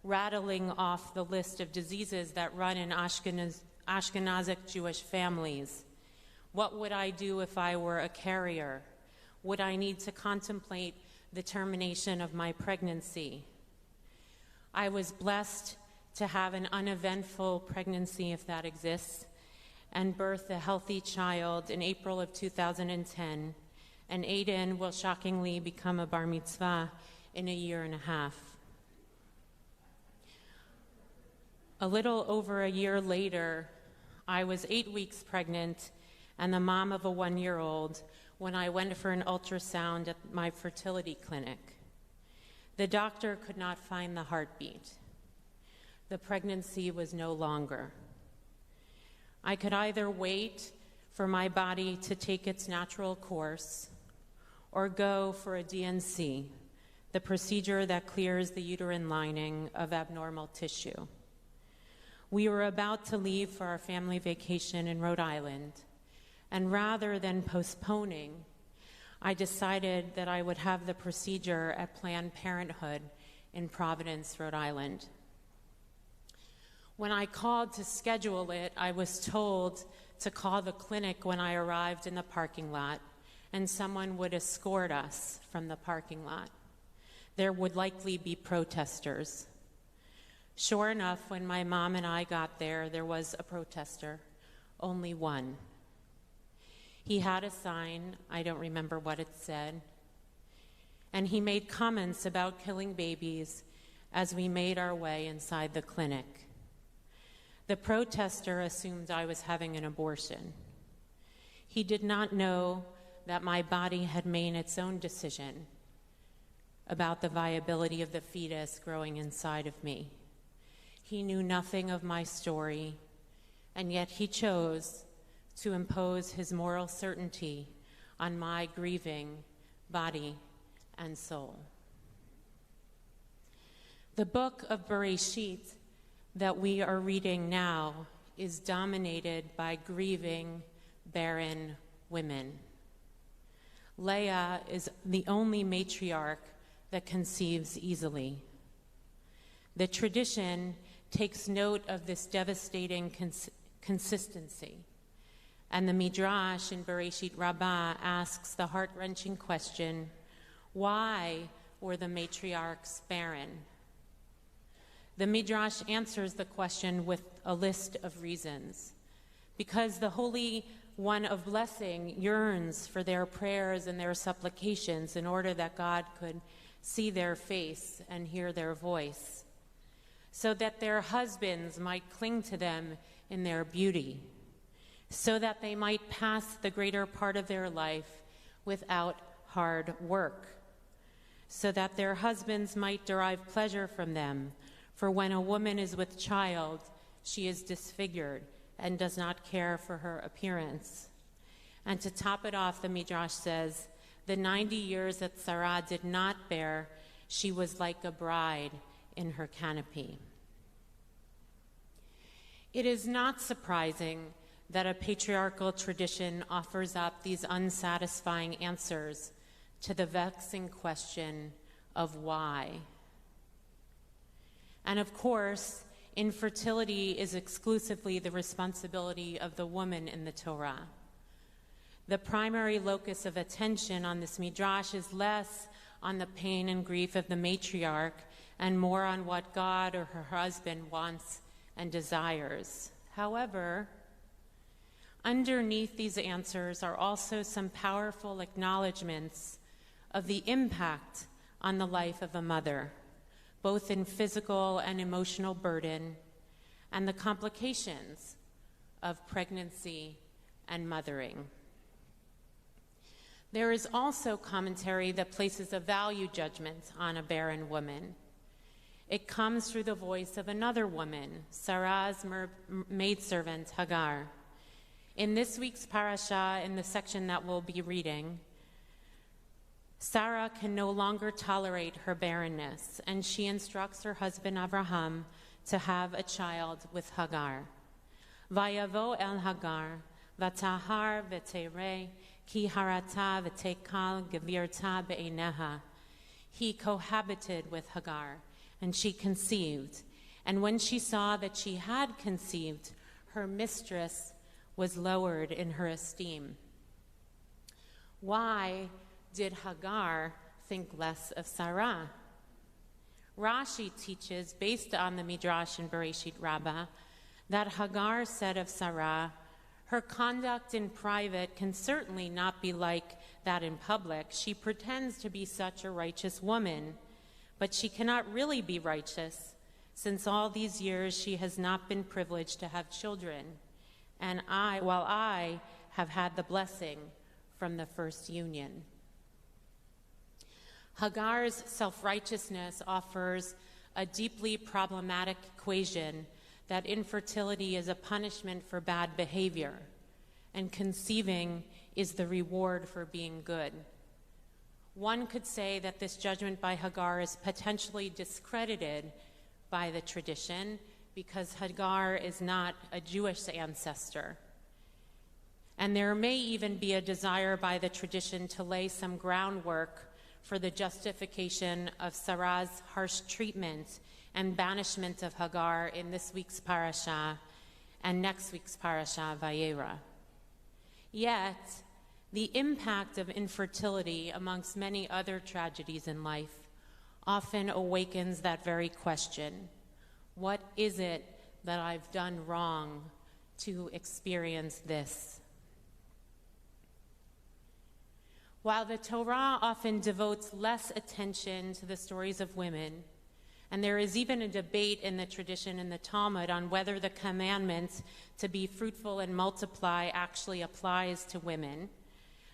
[SPEAKER 1] rattling off the list of diseases that run in Ashkenazic Jewish families. What would I do if I were a carrier? Would I need to contemplate the termination of my pregnancy? I was blessed to have an uneventful pregnancy, if that exists, and birth a healthy child in April of 2010, and Aiden will shockingly become a bar mitzvah in a year and a half. A little over a year later, I was 8 weeks pregnant and the mom of a 1-year-old when I went for an ultrasound at my fertility clinic. The doctor could not find the heartbeat. The pregnancy was no longer. I could either wait for my body to take its natural course or go for a DNC, the procedure that clears the uterine lining of abnormal tissue. We were about to leave for our family vacation in Rhode Island, and rather than postponing, I decided that I would have the procedure at Planned Parenthood in Providence, Rhode Island. When I called to schedule it, I was told to call the clinic when I arrived in the parking lot, and someone would escort us from the parking lot. There would likely be protesters. Sure enough, when my mom and I got there was a protester, only one. He had a sign, I don't remember what it said, and he made comments about killing babies as we made our way inside the clinic. The protester assumed I was having an abortion. He did not know that my body had made its own decision about the viability of the fetus growing inside of me. He knew nothing of my story, and yet he chose to impose his moral certainty on my grieving body and soul. The book of Bereshit that we are reading now is dominated by grieving, barren women. Leah is the only matriarch that conceives easily. The tradition takes note of this devastating consistency, and the Midrash in Bereshit Rabbah asks the heart-wrenching question, why were the matriarchs barren? The Midrash answers the question with a list of reasons. Because the Holy One of Blessing yearns for their prayers and their supplications in order that God could see their face and hear their voice, so that their husbands might cling to them in their beauty, so that they might pass the greater part of their life without hard work, so that their husbands might derive pleasure from them. For when a woman is with child, she is disfigured and does not care for her appearance. And to top it off, the Midrash says, the 90 years that Sarah did not bear, she was like a bride in her canopy. It is not surprising that a patriarchal tradition offers up these unsatisfying answers to the vexing question of why. And of course, infertility is exclusively the responsibility of the woman in the Torah. The primary locus of attention on this midrash is less on the pain and grief of the matriarch and more on what God or her husband wants and desires. However, underneath these answers are also some powerful acknowledgments of the impact on the life of a mother, both in physical and emotional burden, and the complications of pregnancy and mothering. There is also commentary that places a value judgment on a barren woman. It comes through the voice of another woman, Sarah's maidservant, Hagar. In this week's parasha, in the section that we'll be reading, Sarah can no longer tolerate her barrenness, and she instructs her husband Abraham to have a child with Hagar. Vayavo el Hagar, vatahar v'terei, ki harata v'tekal gevirta be'eneha. He cohabited with Hagar, and she conceived. And when she saw that she had conceived, her mistress was lowered in her esteem. Why did Hagar think less of Sarah? Rashi teaches, based on the Midrash in Bereshit Rabbah, that Hagar said of Sarah, her conduct in private can certainly not be like that in public. She pretends to be such a righteous woman, but she cannot really be righteous, since all these years she has not been privileged to have children, and while I have had the blessing from the first union. Hagar's self-righteousness offers a deeply problematic equation that infertility is a punishment for bad behavior, and conceiving is the reward for being good. One could say that this judgment by Hagar is potentially discredited by the tradition because Hagar is not a Jewish ancestor. And there may even be a desire by the tradition to lay some groundwork for the justification of Sarah's harsh treatment and banishment of Hagar in this week's parasha and next week's parasha, Vayera. Yet, the impact of infertility amongst many other tragedies in life often awakens that very question. What is it that I've done wrong to experience this? While the Torah often devotes less attention to the stories of women, and there is even a debate in the tradition in the Talmud on whether the commandment to be fruitful and multiply actually applies to women,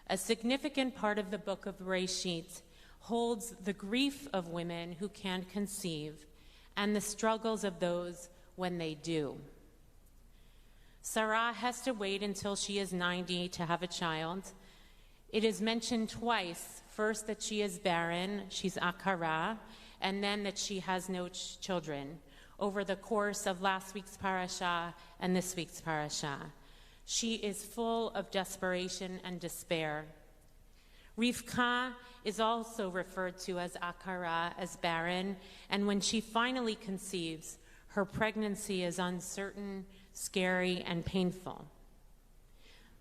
[SPEAKER 1] a significant part of the book of Bereshit holds the grief of women who can't conceive and the struggles of those when they do. Sarah has to wait until she is 90 to have a child. It is mentioned twice, first that she is barren, she's akara, and then that she has no children over the course of last week's parasha and this week's parasha. She is full of desperation and despair. Rivka is also referred to as akara, as barren, and when she finally conceives, her pregnancy is uncertain, scary, and painful.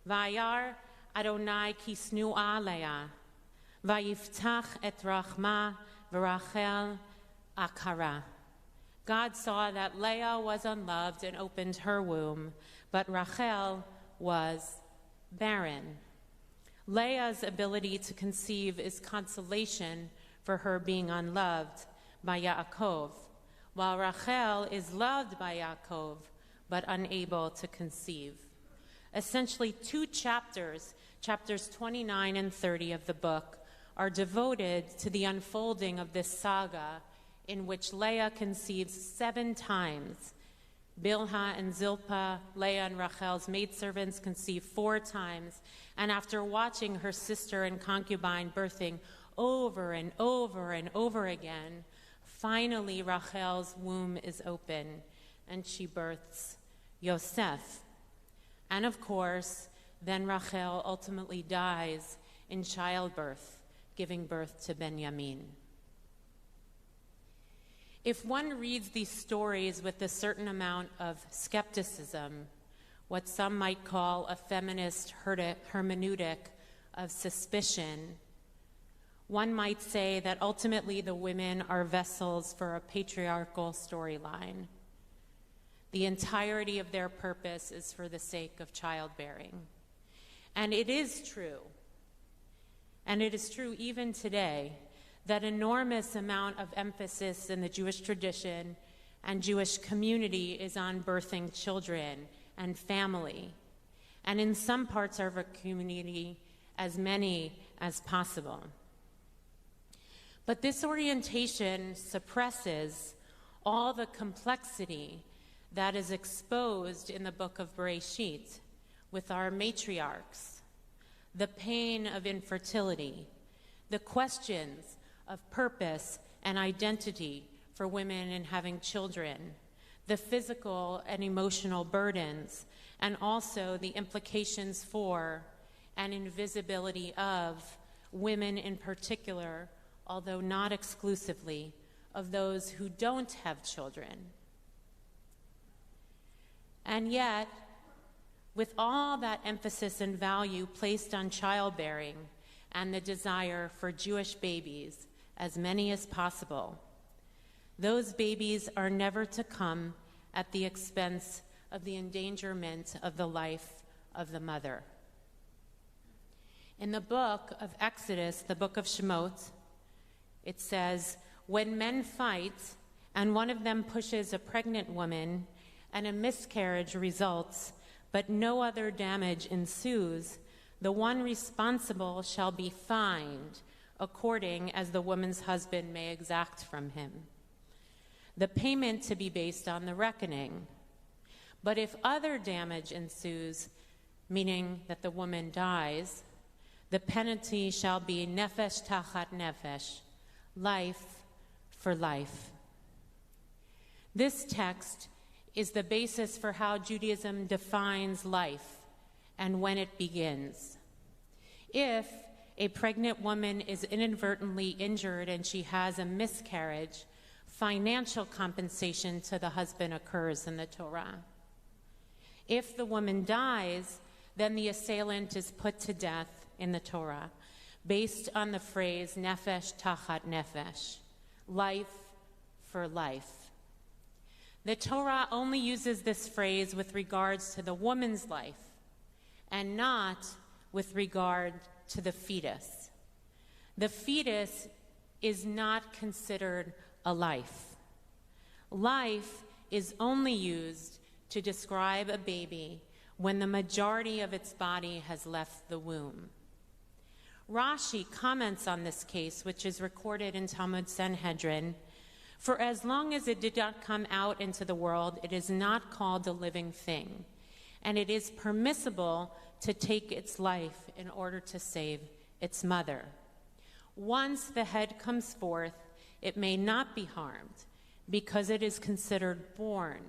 [SPEAKER 1] Vayar Adonai kisnu'a leah, vayiftach et rachma v'rachel akara. God saw that Leah was unloved and opened her womb, but Rachel was barren. Leah's ability to conceive is consolation for her being unloved by Yaakov, while Rachel is loved by Yaakov, but unable to conceive. Essentially, two chapters, chapters 29 and 30 of the book, are devoted to the unfolding of this saga in which Leah conceives 7 times. Bilhah and Zilpah, Leah and Rachel's maidservants, conceive 4 times, and after watching her sister and concubine birthing over and over and over again, finally Rachel's womb is open, and she births Yosef. And of course, then Rachel ultimately dies in childbirth, giving birth to Benjamin. If one reads these stories with a certain amount of skepticism, what some might call a feminist hermeneutic of suspicion, one might say that ultimately the women are vessels for a patriarchal storyline. The entirety of their purpose is for the sake of childbearing. And it is true, and it is true even today, that enormous amount of emphasis in the Jewish tradition and Jewish community is on birthing children and family. And in some parts of our community, as many as possible. But this orientation suppresses all the complexity that is exposed in the book of Bereshit with our matriarchs, the pain of infertility, the questions of purpose and identity for women in having children, the physical and emotional burdens, and also the implications for and invisibility of women in particular, although not exclusively, of those who don't have children. And yet, with all that emphasis and value placed on childbearing and the desire for Jewish babies, as many as possible, those babies are never to come at the expense of the endangerment of the life of the mother. In the book of Exodus, the book of Shemot, it says, when men fight and one of them pushes a pregnant woman and a miscarriage results, but no other damage ensues, the one responsible shall be fined according as the woman's husband may exact from him. The payment to be based on the reckoning. But if other damage ensues, meaning that the woman dies, the penalty shall be nefesh tachat nefesh, life for life. This text is the basis for how Judaism defines life and when it begins. If a pregnant woman is inadvertently injured and she has a miscarriage, financial compensation to the husband occurs in the Torah. If the woman dies, then the assailant is put to death in the Torah, based on the phrase nefesh tachat nefesh, life for life. The Torah only uses this phrase with regards to the woman's life and not with regard to the fetus. The fetus is not considered a life. Life is only used to describe a baby when the majority of its body has left the womb. Rashi comments on this case, which is recorded in Talmud Sanhedrin, for as long as it did not come out into the world, it is not called a living thing, and it is permissible to take its life in order to save its mother. Once the head comes forth, it may not be harmed, because it is considered born,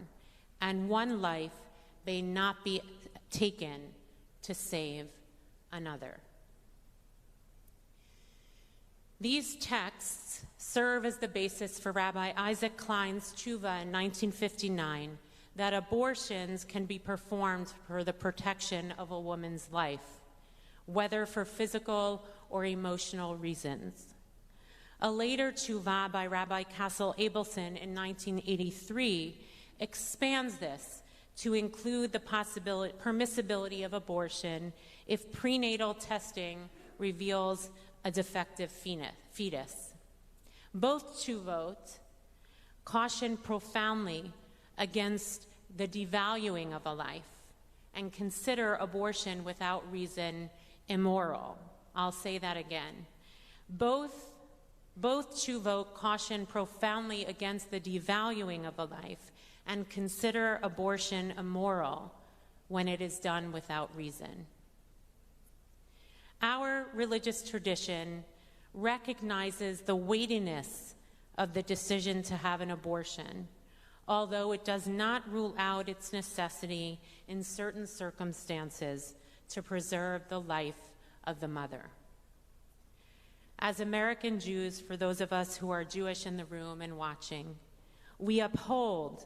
[SPEAKER 1] and one life may not be taken to save another. These texts serve as the basis for Rabbi Isaac Klein's tshuva in 1959 that abortions can be performed for the protection of a woman's life, whether for physical or emotional reasons. A later tshuva by Rabbi Kassel Abelson in 1983 expands this to include the permissibility of abortion if prenatal testing reveals a defective fetus. Both tshuvot caution profoundly against the devaluing of a life and consider abortion without reason immoral. I'll say that again. Both tshuvot caution profoundly against the devaluing of a life and consider abortion immoral when it is done without reason. Our religious tradition recognizes the weightiness of the decision to have an abortion, although it does not rule out its necessity in certain circumstances to preserve the life of the mother. As American Jews, for those of us who are Jewish in the room and watching, we uphold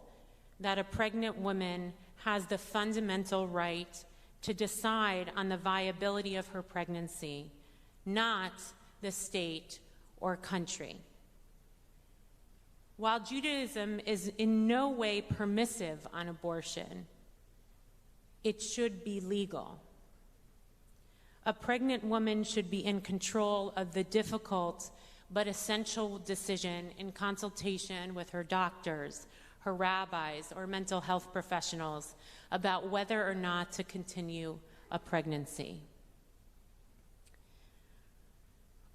[SPEAKER 1] that a pregnant woman has the fundamental right to decide on the viability of her pregnancy, not the state or country. While Judaism is in no way permissive on abortion, it should be legal. A pregnant woman should be in control of the difficult but essential decision in consultation with her doctors, her rabbis, or mental health professionals about whether or not to continue a pregnancy.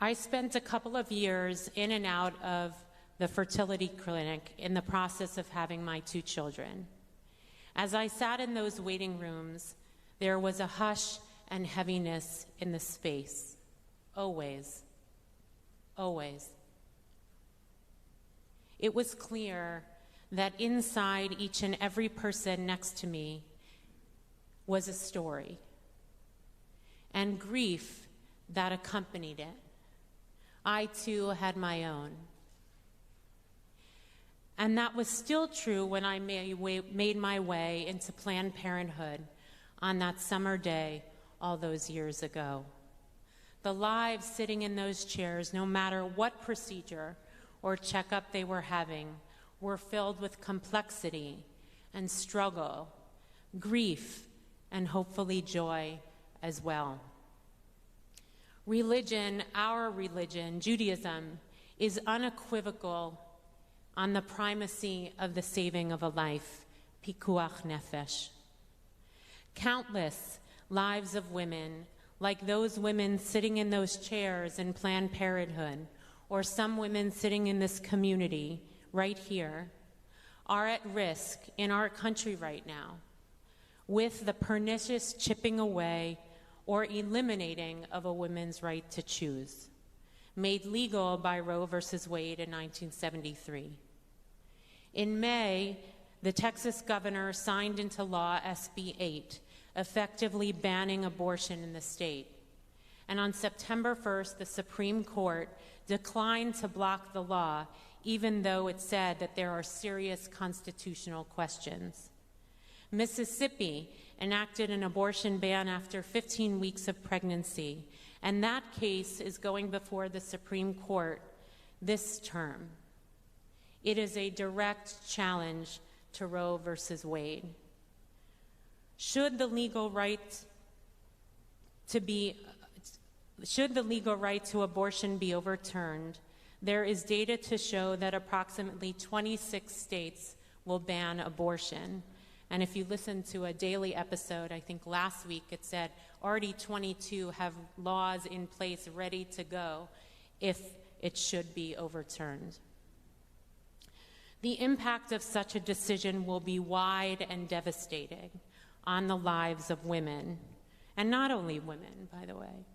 [SPEAKER 1] I spent a couple of years in and out of the fertility clinic in the process of having my 2 children. As I sat in those waiting rooms, there was a hush and heaviness in the space. Always. Always. It was clear that inside each and every person next to me was a story and grief that accompanied it. I too had my own. And that was still true when I made my way into Planned Parenthood on that summer day all those years ago. The lives sitting in those chairs, no matter what procedure or checkup they were having, were filled with complexity and struggle, grief, and hopefully joy as well. Religion, our religion, Judaism, is unequivocal on the primacy of the saving of a life, pikuach nefesh. Countless lives of women, like those women sitting in those chairs in Planned Parenthood, or some women sitting in this community right here, are at risk in our country right now with the pernicious chipping away or eliminating of a woman's right to choose, made legal by Roe versus Wade in 1973. In May, the Texas governor signed into law SB 8, effectively banning abortion in the state. And on September 1st, the Supreme Court declined to block the law, even though it said that there are serious constitutional questions. Mississippi enacted an abortion ban after 15 weeks of pregnancy, and that case is going before the Supreme Court this term. It is a direct challenge to Roe versus Wade. Should the legal right to abortion be overturned, there is data to show that approximately 26 states will ban abortion. And if you listen to a daily episode, I think last week it said already 22 have laws in place ready to go if it should be overturned. The impact of such a decision will be wide and devastating on the lives of women, and not only women, by the way,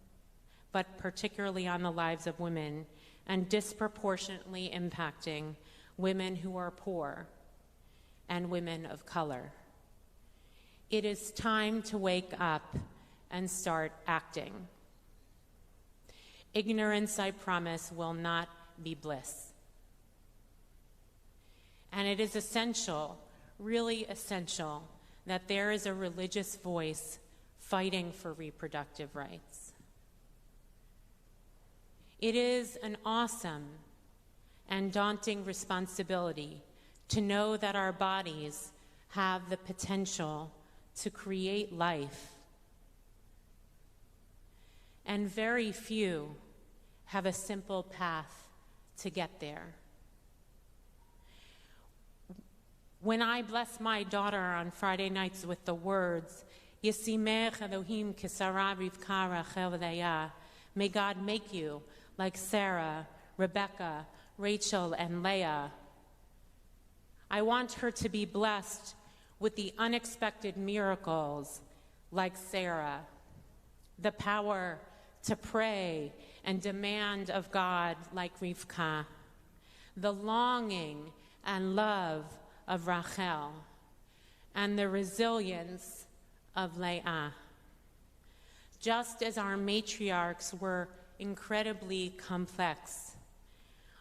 [SPEAKER 1] but particularly on the lives of women, and disproportionately impacting women who are poor and women of color. It is time to wake up and start acting. Ignorance, I promise, will not be bliss. And it is essential, really essential, that there is a religious voice fighting for reproductive rights. It is an awesome and daunting responsibility to know that our bodies have the potential to create life. And very few have a simple path to get there. When I bless my daughter on Friday nights with the words, Yisimech Elohim Kisara Rivka Rachel Leah, may God make you like Sarah, Rebecca, Rachel, and Leah. I want her to be blessed with the unexpected miracles like Sarah, the power to pray and demand of God like Rivka, the longing and love of Rachel, and the resilience of Leah. Just as our matriarchs were incredibly complex,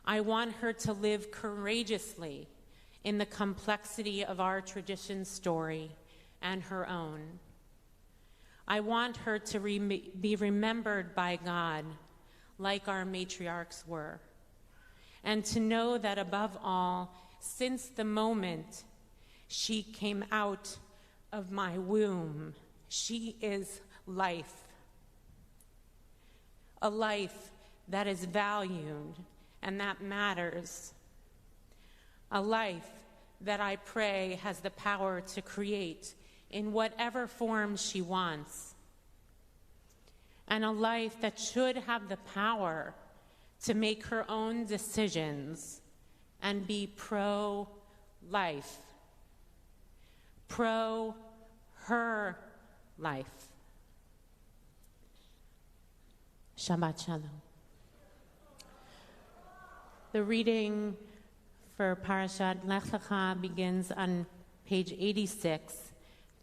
[SPEAKER 1] I want her to live courageously in the complexity of our tradition's story and her own. I want her to be remembered by God like our matriarchs were, and to know that above all, since the moment she came out of my womb, she is life. A life that is valued and that matters. A life that I pray has the power to create in whatever form she wants. And a life that should have the power to make her own decisions and be pro-life, pro-her life. Shabbat Shalom. The reading for Parashat Lech Lecha begins on page 86,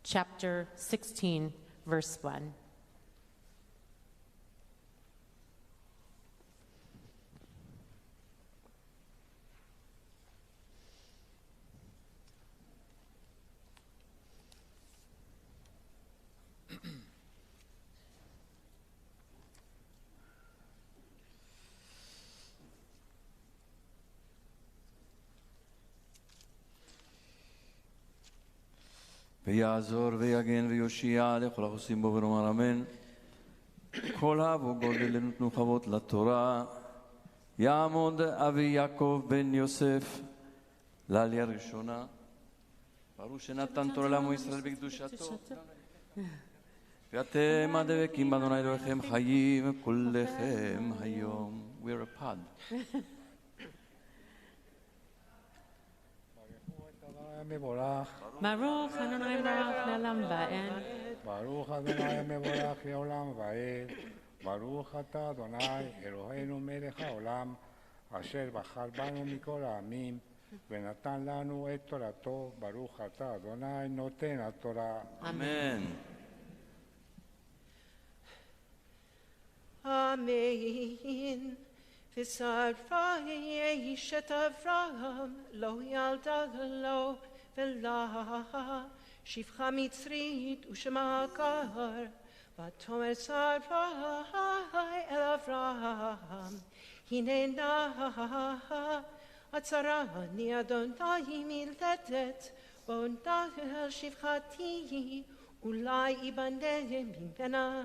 [SPEAKER 1] chapter 16, verse 1.
[SPEAKER 2] ויעזור ויגן ויושיע לכל החוסים בו ונאמר אמן. כל אבו גודל נתנו חוות לתורה. יעמוד אבי יעקב בן יוסף לעלייה ראשונה. ברוך שנתן תורה לעמו ישראל בקדושתו. ואתם הדבקים באדוני אלוהיכם חיים כולכם היום. We're a pod.
[SPEAKER 1] Baruch Adonai Baruch Le'olam Va'ed.
[SPEAKER 4] Baruch Adonai Mevorach Le'olam Va'ed. Baruch Ata Adonai Eloheinu Melech HaOlam Asher Bachar Banu Mikol Ha'amim ונתן לנו את תורתו. ברוך אתה אדוני נותן התורה.
[SPEAKER 2] אמן.
[SPEAKER 5] Amen. V'sarfai Eshet Avraham lo ילדה לו ולה שפחה מצרית ושמה הגר ותאמר שרפי אל אברהם הנה נא עצרני אדוני מלדת בוא נגל שפחתי אולי ייבנה ממנה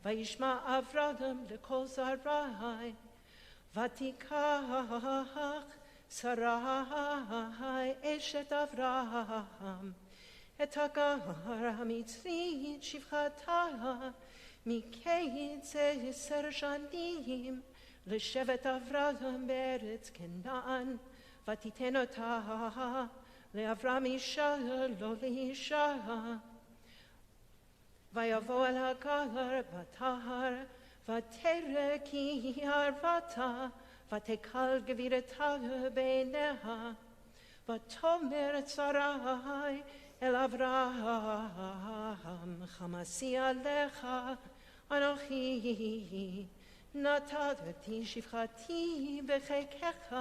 [SPEAKER 5] וישמע אברהם לכל זרעי ותיקח שרי אשת אברהם את הגר המצרית שפחתה מקץ 10 שנים לשבט אברהם בארץ כנען ותיתן אותה לאברהם אישה לא לאישה ויבוא אל הגר בתהר ותרא כי ערוותה ותקל גבירתה בעיניה ותאמר שרי אל אברהם חמסי עליך אנוכי נתתי שפחתי בחיקך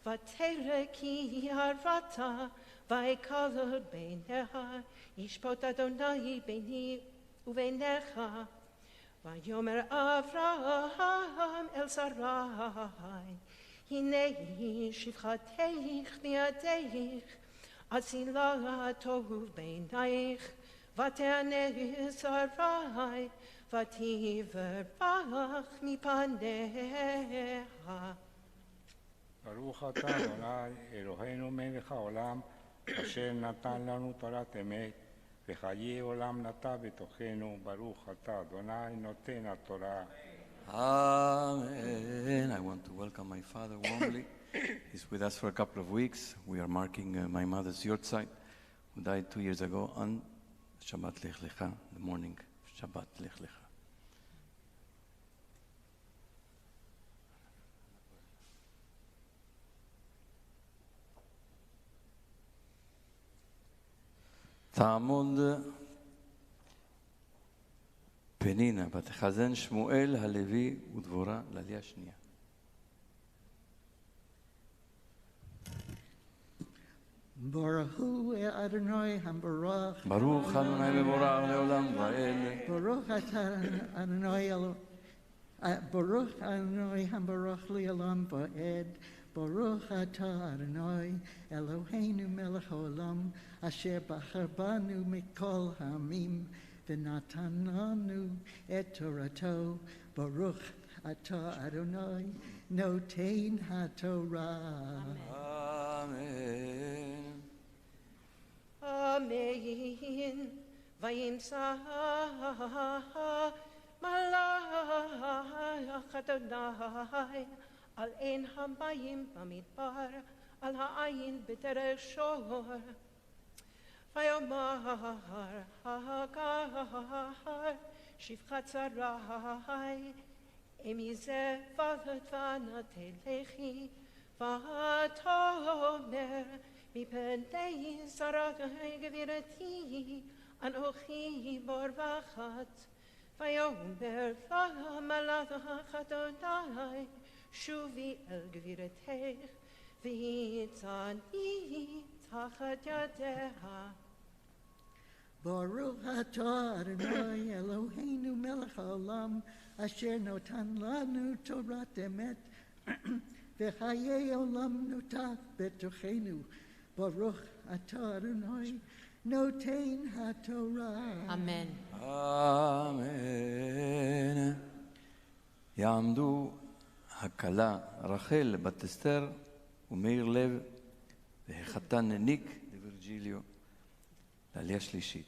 [SPEAKER 5] ותרא כי ערוותה ויקל בעיניה ישפוט אדוני ביני וביניך ויאמר אברהם אל שרי הנה שפחתך בידך אצילה טוב בעינייך ותענה שרי ותברך מפניה.
[SPEAKER 4] ברוך אתה אדוני אלוהינו מלך העולם אשר נתן לנו תורת אמת וחיי עולם נטע בתוכנו. ברוך אתה אדוני נותן התורה.
[SPEAKER 2] Amen. I want to welcome my father warmly. He's with us for a couple of weeks. We are marking my mother's yortzeit, who died 2 years ago on Shabbat Lech Lecha, the morning of Shabbat Lech Lecha. תעמוד פנינה ותחזן שמואל הלוי ודבורה לעלייה השנייה.
[SPEAKER 6] ברוך אדוני המבורך.
[SPEAKER 2] ברוך אדוני מבורך לעולם ועד.
[SPEAKER 6] ברוך אתה אדוני ברוך אדוני המבורך לעולם ועד. ברוך אתה אדוני אלוהינו מלך העולם אשר בחר בנו מכל העמים ונתן לנו את תורתו. ברוך אתה אדוני נותן התורה.
[SPEAKER 2] אמן.
[SPEAKER 5] אמן. וימצא מלאך אדוני על אין המים במדבר, על העין בדרך שור. ויאמר הגר, שפחת שרי, אמי זה ודנה תלכי, ותאמר מפני שרי גבירתי, אנוכי בורחת. ויאמר לה מלאך אדוני, שובי אל גבירתך, והצעני תחת ידיה.
[SPEAKER 6] ברוך אתה אדוני אלוהינו מלך העולם, אשר נתן לנו תורת אמת, וחיי עולם נותק בתוכנו. ברוך אתה אדוני נותן התורה.
[SPEAKER 1] אמן.
[SPEAKER 2] אמן. יעמדו הכלה רחל בת אסתר ומאיר לב והחתן ניק ווירג'יליו לעלייה שלישית.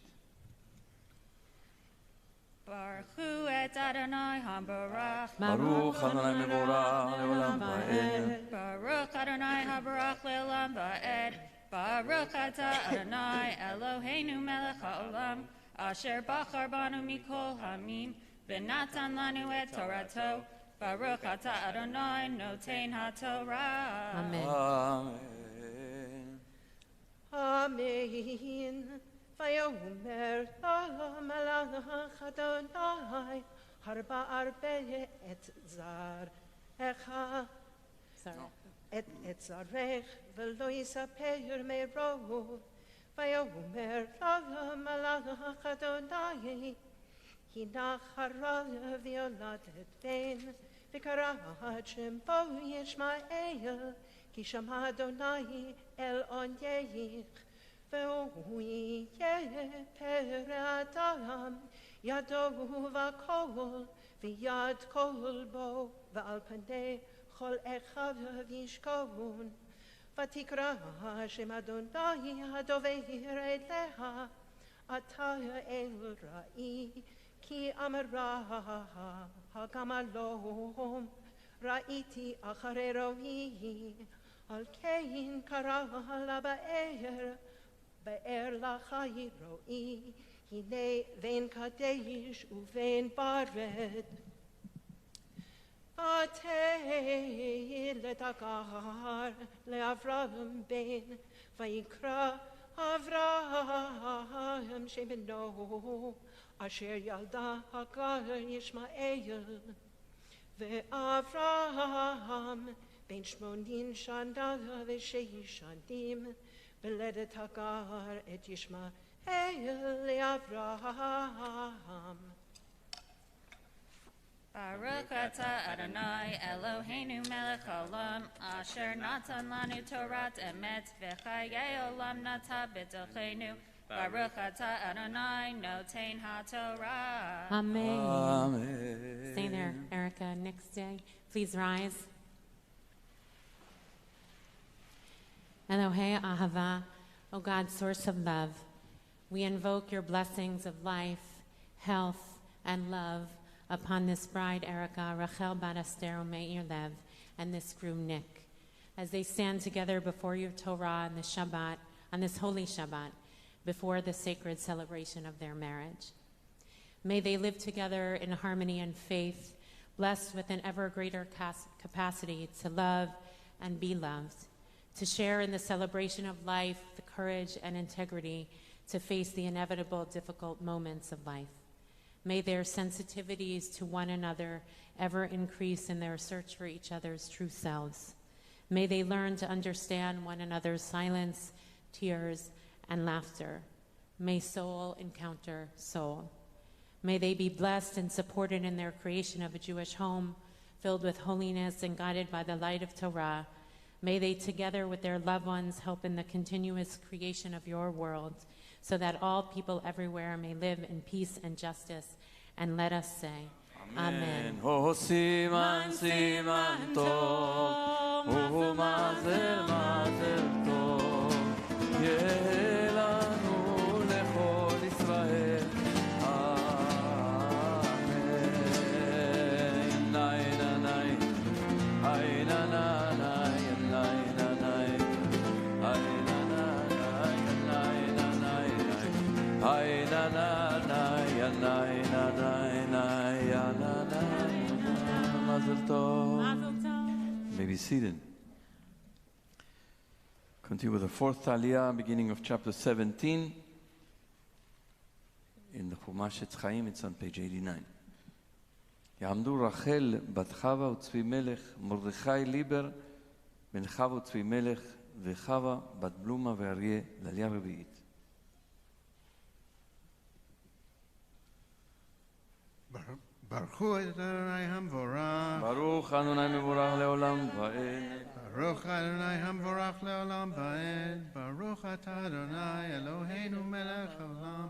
[SPEAKER 7] ברכו את אדוני המבורך.
[SPEAKER 2] ברוך אדוני מבורך לעולם ועד.
[SPEAKER 7] ברוך אדוני המבורך לעולם ועד. ברוך אתה אדוני אלוהינו מלך העולם, אשר בחר בנו מכל העמים ונתן לנו את תורתו. ברוך אתה אדוני נותן התורה.
[SPEAKER 1] אמן.
[SPEAKER 5] אמן. ויאמר לה מלאך אדוני, הרבה את זרעך, את זרעך ולא יספר מרוב. ויאמר לה מלאך אדוני, הנה חרה ויולדת בן, וקראת שם בו ישמעאל, כי שמע אדוני אל ענייך. והוא יהיה פרא אדם, ידו וכל, ויד כל בו, ועל פני כל אחיו ישכון. ותקרא שם אדוני הדובר אליה, אתה אל ראי, כי אמרה הגמלון, ראיתי אחרי רועי, על כן קרא לה באר לחי רועי, הנה בין קדש ובין ברד. ותלד הגר לאברהם בן, ויקרא אברהם שם בנו, אשר ילדה הגר ישמעאל. ואברהם בן 80 שנה ו6 שנים, ולדת הגר את ישמעאל לאברהם.
[SPEAKER 7] ברוך אתה אדוני אלוהינו מלך העולם, אשר נתן לנו תורת אמת, וחיי עולם נטע בתוכנו. ברוך אתה אדוני נותן התורה.
[SPEAKER 1] Amen. Stay there, Erica. Next day, please rise. Elohei Ahava, O God, source of love, we invoke your blessings of life, health, and love upon this bride Erica, Rachel Bat Esther Meir Lev, and this groom Nick, as they stand together before your Torah on the Shabbat, on this holy Shabbat, before the sacred celebration of their marriage. May they live together in harmony and faith, blessed with an ever greater capacity to love and be loved, to share in the celebration of life, the courage and integrity to face the inevitable difficult moments of life. May their sensitivities to one another ever increase in their search for each other's true selves. May they learn to understand one another's silence, tears, and laughter. May soul encounter soul. May they be blessed and supported in their creation of a Jewish home filled with holiness and guided by the light of Torah. May they, together with their loved ones, help in the continuous creation of your world, so that all people everywhere may live in peace and justice. And let us say, Amen.
[SPEAKER 2] Oh, siman, siman tov, oh, mazel, mazel tov, yeh lanu lechol Israel. Amen. Nay, nay, nay, nay. Mazel tov. May be seated. Continue with the fourth Aliyah, beginning of chapter 17. In the Chumash Etz Chaim, it's on page 89. יעמדו רחל בת חווה וצבי מלך, מרדכי ליבר בן חווה וצבי מלך, וחווה בת בלומה ואריה לעלייה רביעית.
[SPEAKER 8] ברכו את אדוני המבורך.
[SPEAKER 2] ברוך אדוני מבורך לעולם ועד.
[SPEAKER 8] ברוך אדוני המבורך לעולם ועד. ברוך אתה אדוני אלוהינו מלך העולם,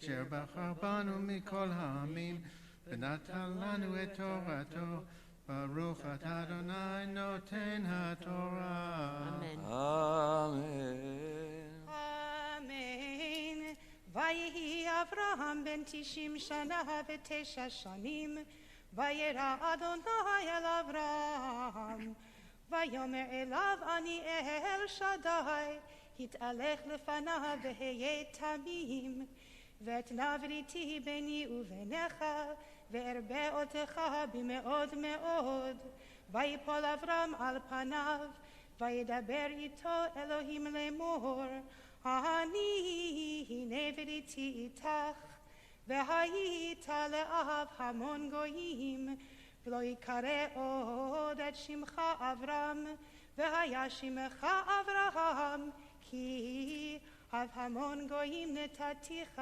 [SPEAKER 8] אשר בחר בנו מכל העמים, ונתן לנו את תורתו. ברוך אתה אדוני נותן התורה.
[SPEAKER 1] אמן.
[SPEAKER 2] אמן.
[SPEAKER 5] אמן. ויהי אברהם בן 90 שנה ו9 שנים, וירא אדוני אל אברהם, ויאמר אליו אני אל שדי, התהלך לפניו והיה תמים, ואתנה בריתי ביני וביניך, וארבה אותך במאוד מאוד. ויפול אברהם על פניו, וידבר איתו אלוהים לאמור, אני הנה בריתי איתך, והיית לאב המון גויים, ולא יקרא עוד את שמך אברהם, והיה שמך אברהם, כי אב המון גויים נתתיך,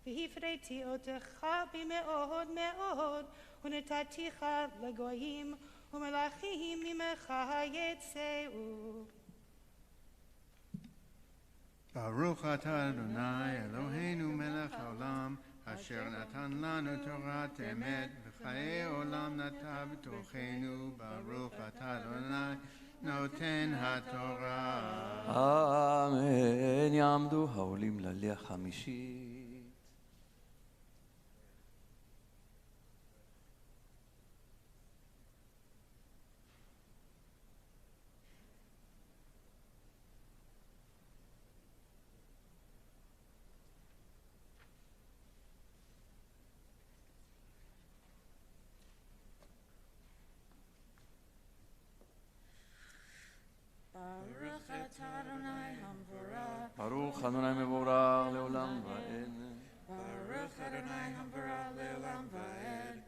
[SPEAKER 5] והפריתי אותך במאוד מאוד, ונתתיך לגויים, ומלכים ממך יצאו.
[SPEAKER 8] ברוך אתה אדוני אלוהינו מלך העולם, אשר נתן לנו תורת אמת, וחיי עולם נטע בתוכנו. ברוך אתה אדוני נותן התורה.
[SPEAKER 2] אמן. יעמדו העולים לעלייה חמישית.
[SPEAKER 7] Baruch atah Adonai hamvorach.
[SPEAKER 2] ברוך אדוני מבורך לעולם ועד.
[SPEAKER 9] Baruch Adonai hamvorach le'olam va'ed.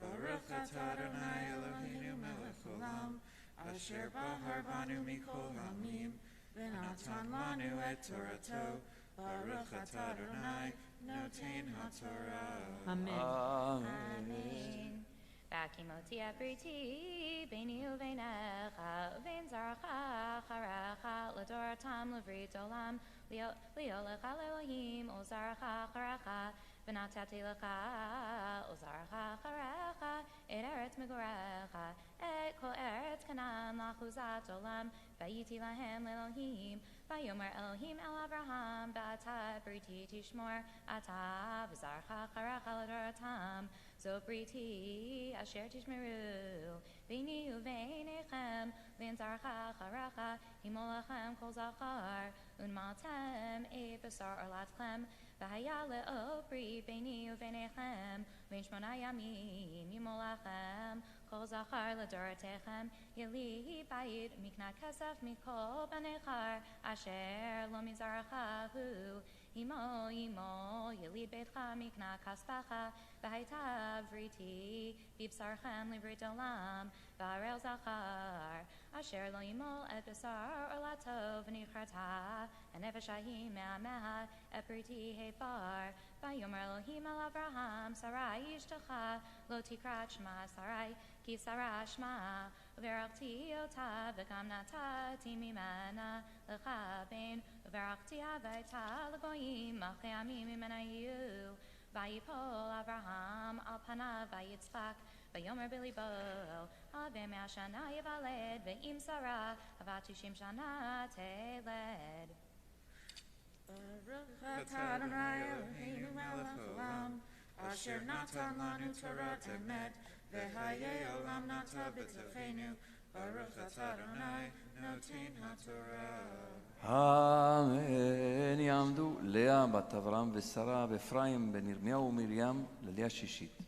[SPEAKER 9] Baruch atah Adonai Eloheinu melech olam, asher bahar banu mikol hamim, v'natan lanu et torato. Baruch atah Adonai noten haTorah.
[SPEAKER 1] Amen.
[SPEAKER 7] Amen. Vakimoti abriti, beni uvenecha, uven zarcha, characha, ladoratam, levrit olam, liolecha lelohim, ozarcha, characha, v'natati lecha, ozarcha, characha, et eretz megorecha, et kol eretz kanan, lachuzat olam, vayiti lahem lelohim, vayomer Elohim el Avraham, v'ata briti tishmor, ata v'zarcha, characha, ladoratam, so briti asher tishmeru bini uveinechem v'enzarcha characha himolachem kol zachar unmatem e basar arlatchem v'haya le'opri bini uveinechem v'shmona yamim himolachem kol zachar l'doratechem yeli bayit mikna kesef mikol banechar asher lo mizarchahu Imo, yelid beitcha mikna kaspacha, v'haita vriti, b'bsarchem livrit olam, v'arel zachar, asher lo yimol et b'sar olato v'nichrata, v'nefesh ahim me'ameha, et briti hefar, v'yomer Elohim el Avraham, Sarai ishtacha, lo tikrat shma Sarai, ki Sarah shma, v'erachti ota, v'gam natati mimena, lecha ben, v'erachti avaita l'goyim, achei amim mimena yiyu, v'yipol Avraham al panav v'yitzchak, v'yomer bilibo, ave mea shana yivaled, v'im Sarah, avat 90 shana teled.
[SPEAKER 9] Baruch atah Adonai Eloheinu melech olam, asher natan lanu torat emet, v'hayei olam nata b'tochenu. Baruch atah Adonai, noten haTorah.
[SPEAKER 2] אמן. יעמדו לאה בת אברהם ושרה ואפרים בן ירמיהו ומרים לליה שישית.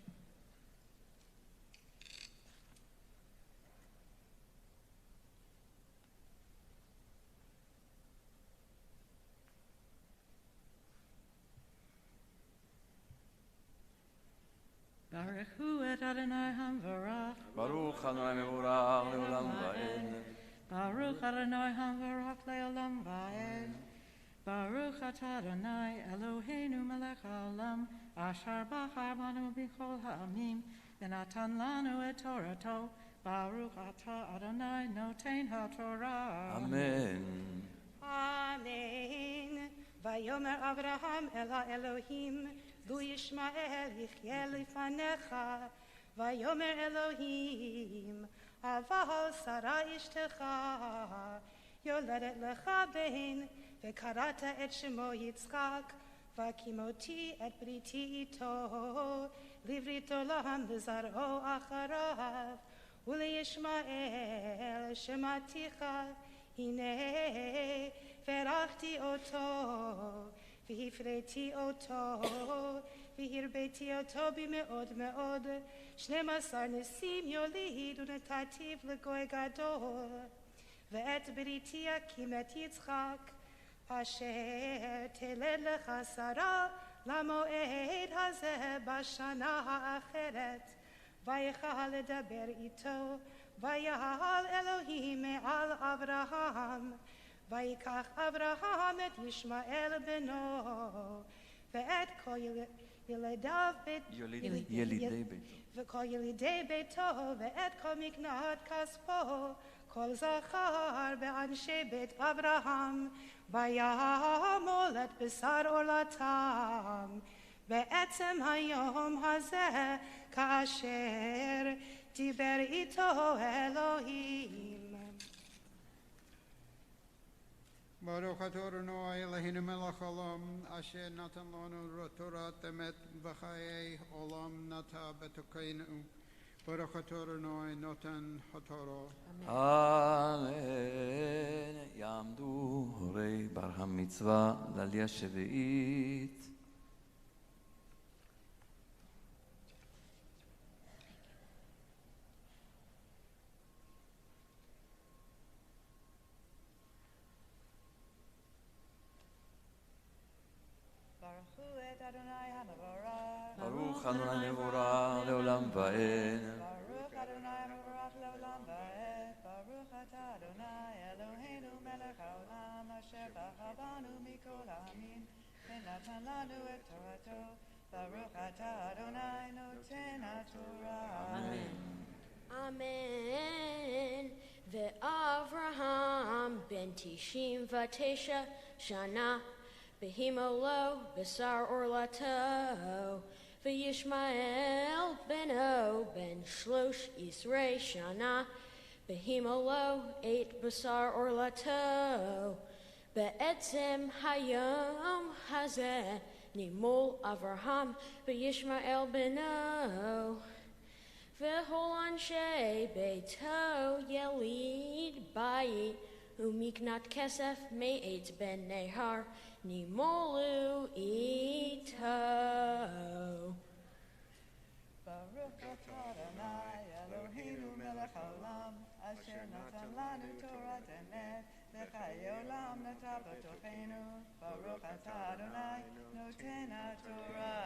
[SPEAKER 10] Baruch hu et Adonai hamvarach.
[SPEAKER 2] ברוך אדוני מבורך לעולם ועד.
[SPEAKER 10] Baruch Adonai hamvarach le'olam va'ed. Baruch atah Adonai Eloheinu melech haolam asher bachar banu b'chol ha'amim v'natan lanu et Torato. Baruch atah Adonai noten haTorah.
[SPEAKER 2] אמן.
[SPEAKER 5] Amen. Vayomer Avraham ela Elohim, Lu Yishmael yichyeh lifanecha. Vayomer Elohim, Aval Sarah ishtecha, Yoledet lecha ben, Vekarata et shemo Yitzchak, Vakimoti et briti ito, Livrito laham bezaro acharav, Uli Yishmael shematicha, Hine, Verachti oto, Vihifreti oto, Vihirbeti oto bimeod meod, 12 ניסים יוליד ונתתיו לגוי גדול, ואת בריתי אקים את יצחק, אשר תלד לך שרה למועד הזה בשנה האחרת, ויכל לדבר איתו, ויעל אלוהים מעל אברהם, ויקח אברהם את ישמעאל בנו, ואת כל ילדיו
[SPEAKER 2] ילידי ביתו.
[SPEAKER 5] וכל ילידי ביתו, ואת כל מקנת כספו, כל זכר באנשי בית אברהם, וימול את בשר עולתם. בעצם היום הזה, כאשר דיבר איתו אלוהים.
[SPEAKER 8] ברוך אתה אדוני אלוהינו מלך העולם אשר נתן לנו תורת אמת וחיי עולם נטע בתוכנו. ברוך אתה אדוני נותן התורה.
[SPEAKER 2] אמן. יעמדו הורי בר המצווה לעלייה שביעית. ברוך אדוני מבורך לעולם ועד.
[SPEAKER 10] ברוך אדוני מבורך לעולם ועד. ברוך אתה אדוני אלוהינו מלך העולם אשר בחר בנו מכל העמים ונתן לנו את תורתו. ברוך אתה אדוני נותן התורה.
[SPEAKER 11] אמן. ואברהם בן 99 שנה בהימולו בשר עורלתו, וישמעאל בנו בן 13 שנה בהימולו את בשר עורלתו. בעצם היום הזה נימול אברהם וישמעאל בנו, וכל אנשי ביתו יליד בית ומקנת כסף מאת בן נהר נימולו איתו.
[SPEAKER 10] ברוך אתה אדוני אלוהינו מלך העולם אשר נתן לנו תורת אמת וחיי עולם נטע בתוכנו. ברוך אתה אדוני נותן התורה.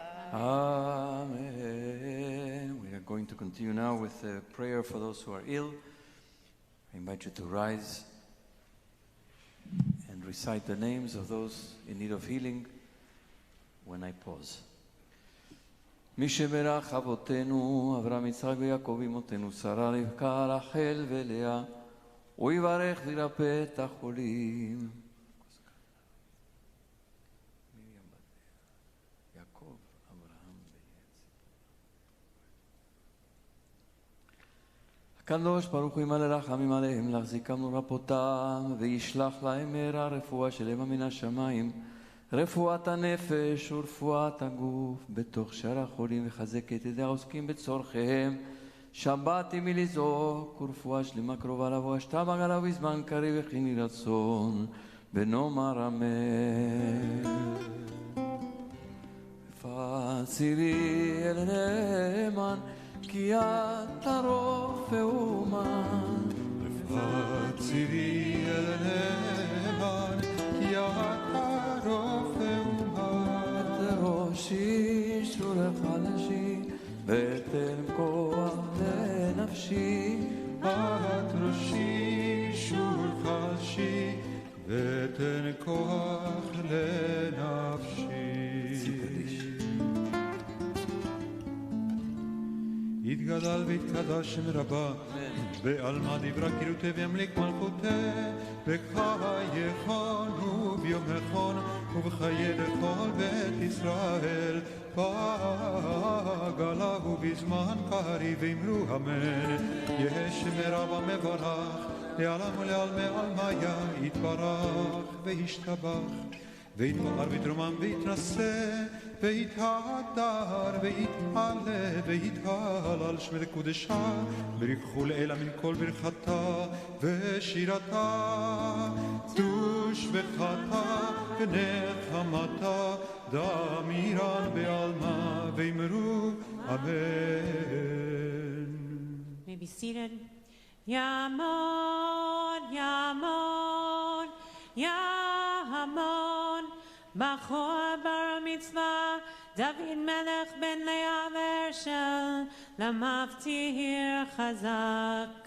[SPEAKER 2] Amen. We are going to continue now with a prayer for those who are ill. I invite you to rise and recite the names of those in need of healing when I pause. מי שברך אבותינו, אברהם, יצחק ויעקב אמותינו, שרה, רבקה, רחל ולאה, הוא יברך וירפא את החולים. יעקב, אברהם הקדוש ברוך הוא ימלא רחמים עליהם, להחזיקם ולרפאותם, וישלח להם מהרה רפואה שלמה מן השמיים, רפואת הנפש ורפואת הגוף בתוך שאר החולים, וחזק את ידי העוסקים בצורכיהם, שבת עמי לזעוק, ורפואה שלמה קרובה לבוא, אשתה בגלה ובזמן קריב וכיני רצון, ונאמר אמן. פצירי אל נאמן, כי אתה רופא אומן.
[SPEAKER 3] פצירי אל נאמן, כי אתה רופא אומן.
[SPEAKER 2] את ראשי שולח חלשי, ותן כוח לנפשי.
[SPEAKER 3] את ראשי שול חלשי, ותן כוח לנפשי. יתגדל ויתקדש שם רבה, בעלמא דברה קירותי וימליק מלכותי, בחייכון וביומכון ובחיי לכל בית ישראל, בגלה ובזמן קריב ואמרו אמן. יהא שם רבה מברך, לעלם ולעלמי עלמיה יתברך וישתבח, ויתפאר ויתרומם ויתנשא, ויתהדר ויתעלה ויתהלל שמי קודשה. ברכו לאלה מן כל ברכתה ושירתה, קדוש וחתה ונחמתה, דמירן בעלמא ואמרו אמן.
[SPEAKER 1] May be seated. Yamon, Yamon, Yamon, Bachor bar mitzvah, David melech ben Leaver shel lamavtir chazak.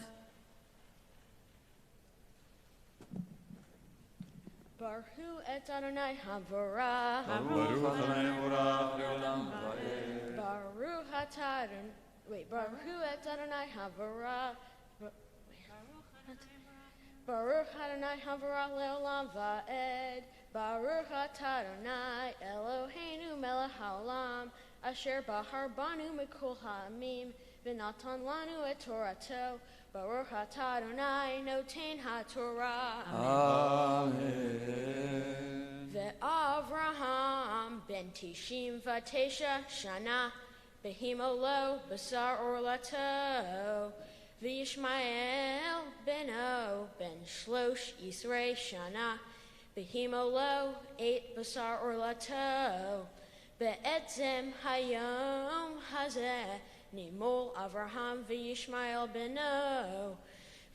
[SPEAKER 11] Baruch et Adonai Havarah.
[SPEAKER 2] Baruch Adonai Havarah le'olam va'ed.
[SPEAKER 11] Baruch et Adonai Havarah. Baruch Adonai Havarah le'olam va'ed. Baruch Adonai Eloheinu melech haolam, asher bahar banu mikol ha'amim, v'natan lanu et Torato. Baruch Adonai noten ha'Torah.
[SPEAKER 2] Amen.
[SPEAKER 11] Ve'Avraham ben Tishim v'Tesha shana, behimolo basar orlato. V'Yishmael beno ben Shlosh Yisrei shana, behimolo 8 basar orlato. Be'etzem hayom hazeh nimol Avraham v'Yishmael beno,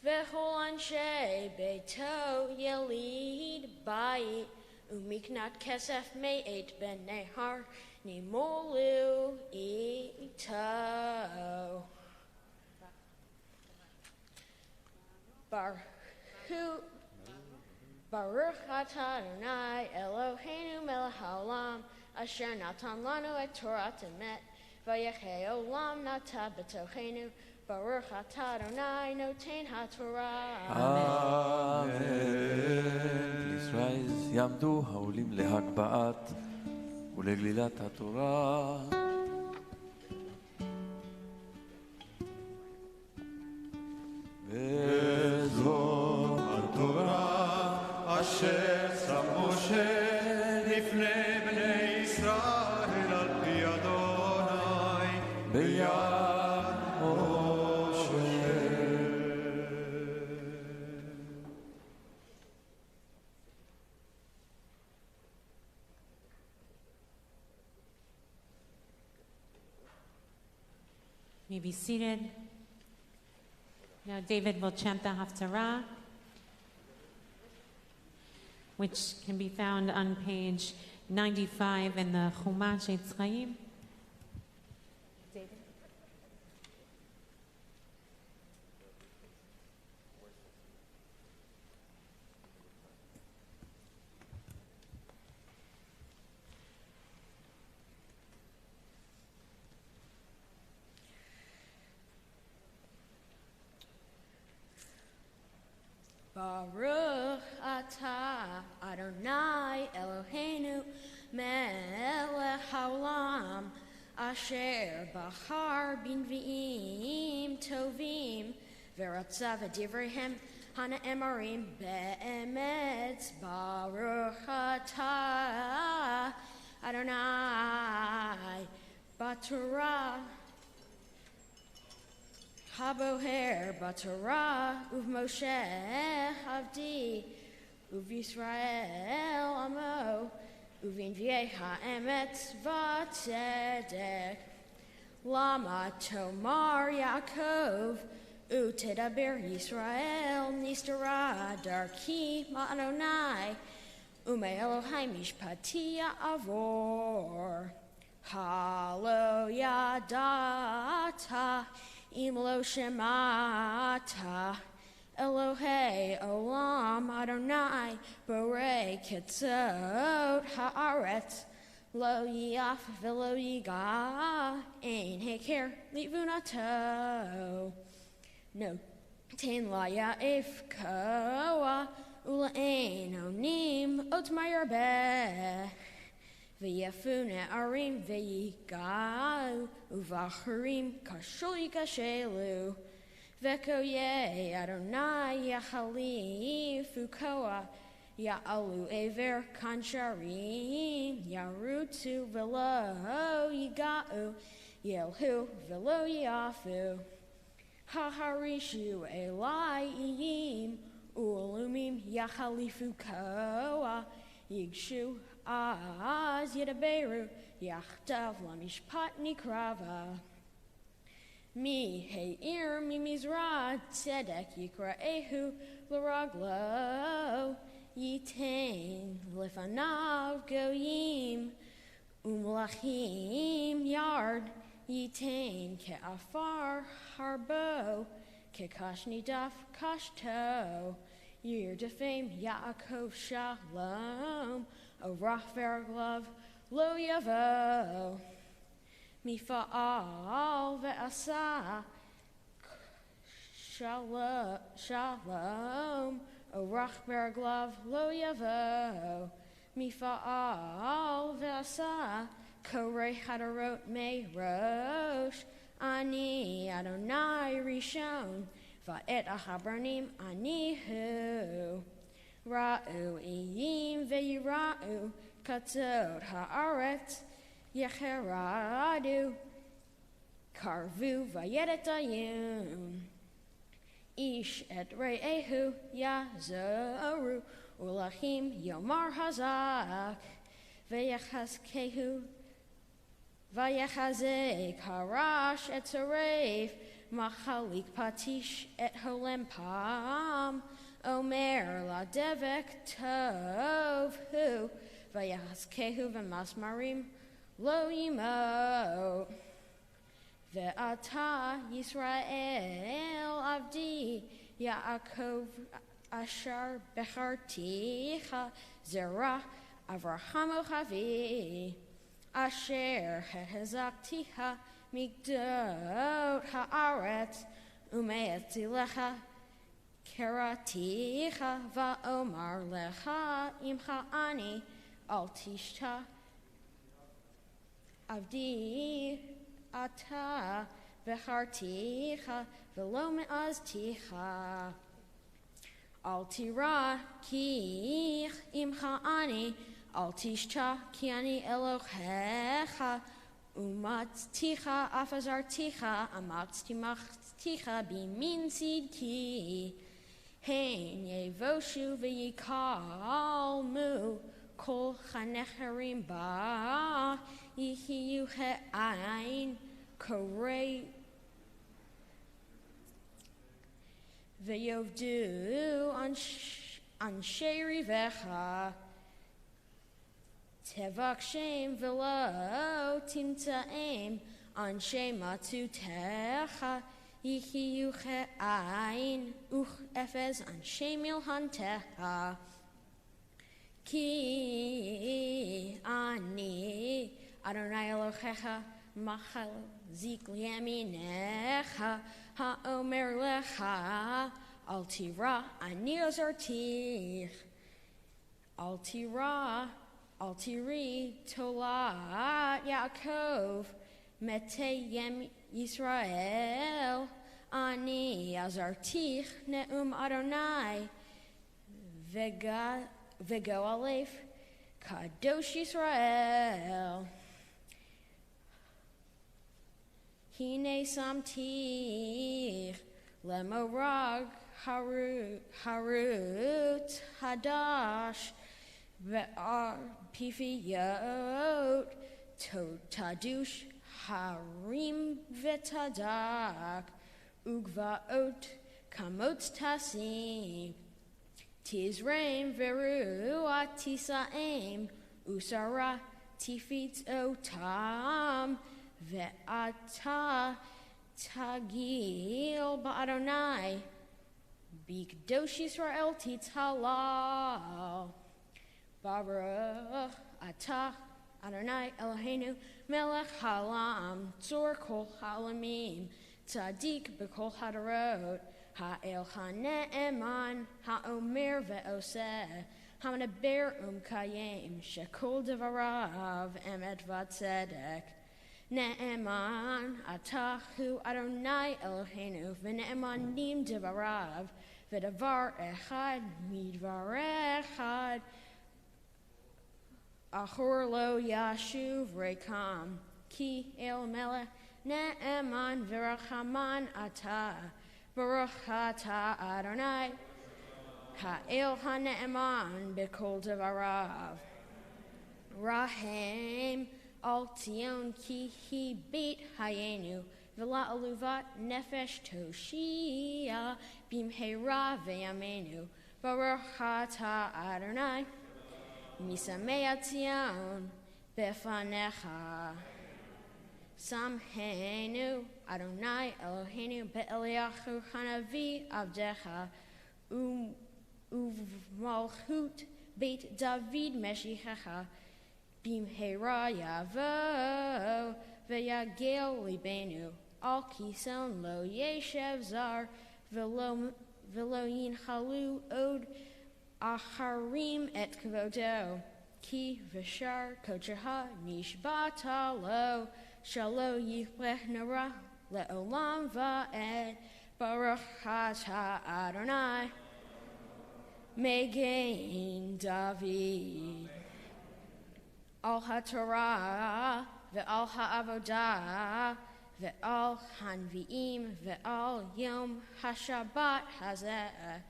[SPEAKER 11] v'chol anshe beito yelid bayit, umiknat kesef me'et ben nehar nimolu ito. Baruch Adonai Eloheinu melech haolam, asher natan lanu et Torah emet, vayechei olam nata b'tochenu. Baruch Adonai noten ha'Torah.
[SPEAKER 2] אמן. ישראל יעמדו העולים להגבהת ולגלילת התורה.
[SPEAKER 3] וזו התורה אשר שם משה לפני בני ישראל על פי אדוני ביד משה.
[SPEAKER 1] May be seated. Now David will chant the Haftarah, which can be found on page 95 in the Chumash Eitz Chaim. David?
[SPEAKER 11] Baruch atah Adonai Eloheinu melech haolam, asher bahar b'nvi'im tovim, v'ratza v'divrehem hana'emarim be'emetz. Baruch atah Adonai b'torah Haboher Batorah Uv Moshe Avdi Uv Yisrael Amo Uvin Vieha Emet Vatzedek Lama Tomar Yaakov Utedaber Yisrael Nistara Darki Ma'adonai Ume Elohai Mishpatia Avor Halo Yadata Imlo Shemata Elohei Olam Adonai Borei Ketzot Haaretz Lo Yaf Velo Yiga Ein Heker Livunato No Tain La Ya'ef Koa Ula Ein Onim Otmayer Beh V'yafune arim v'yigau uvachurim kashuli kashelu v'koye Adonai yachalif ukoa ya'alu ever kansharim yarutu v'lo yigau yelhu v'lo yafu haharishu elai iyim ulumim yachalifu koa yigshu Az Yedaberu Yachtav Lamishpat Nikrava Mi Heir Mimizra Tzedek Yikra Ehu Laraglo Yitain Lefanav Goyim Umlachim Yard Yitain Ke'afar Harbo Ke'kashni Daf Kashto Yir Defame Yaakov Shalom O Rachver Glove Lo Yavo Mifa'al Ve'asa Shalom O Rachver Glove Lo Yavo Mifa'al Ve'asa Korei Hadarot Me Rosh Ani Adonai Rishon Va'et Achabranim Anihu Ra'u iyim ve'yira'u katzot ha'aretz yecheradu karvu vayedet ayun ish et re'ehu yazoru ulachim yomar hazak ve'yachazkehu vayachazek harash et zareif machalik patish et holem pam Omer la devek tov hu vayaskehu v'masmarim lo yimo ve'ata Yisrael avdi Yaakov asher becharticha zerah Avraham chavi asher hehezaktiha migdot haaretz umeetzilecha Keraticha va'omar lecha imcha ani al tishta avdi ata v'charticha v'lo me'azticha al tira ki imcha ani al tishta ki ani Elohecha umatzticha afazarticha amatztimachticha bimin sidki Hein yevoshu v'yikalmu kol chanecherim ba yihiyu he'ain korei v'yovdu anshei rivecha tevak shem v'lo timta'im anshei matutecha Yihiyu che'ain uch efez anshe milhanteha Ki ani Adonai Elohecha machal zik liyaminecha ha'omer lecha al tira ani ozartich al tira al tiri tolat Yaakov mete yem Yisrael ani azartich ne'um Adonai vego alef kadosh Yisrael Hine samtich lemorag harut hadash ve'ar pifiyot totadush harim vetadak ugvaot kamot tasim tizraim veru atisaim usara tifit otam ve'ata tagil ba'adonai bikdosh Yisrael tithalal Baruch atah Adonai Eloheinu melech halam tzor kol halamim tzadik b'kol hadarot ha'el ha'ne'eman ha'omer ve'oseh ha'medaber kayem shekol devarav emet v'tzedek ne'eman atahu Adonai Eloheinu v'ne'emanim devarav v'davar echad midvar echad Achor lo yashuv rekam ki el melech ne'eman v'rachaman ata baruch ata Adonai ha'el ha'ne'eman b'kol devarav rahem al tion ki hi beit hayenu v'la aluvat nefesh toshia bimheira ve'yamenu baruch ata Adonai Misamea Tzion befanecha Samhenu Adonai Eloheinu be'eliachu hanavi avdecha uvmalchut beit David meshichecha bimheira yavo ve'yagel libenu al kison lo yeshev zar velo yinchalu od Acharim et kvodo ki v'shar kochaha nishbata lo shalo yichlech nara le'olam va'ed baruch ata Adonai megain David al haTorah ve'al ha'avodah ve'al hanvi'im ve'al yom haShabbat hazeh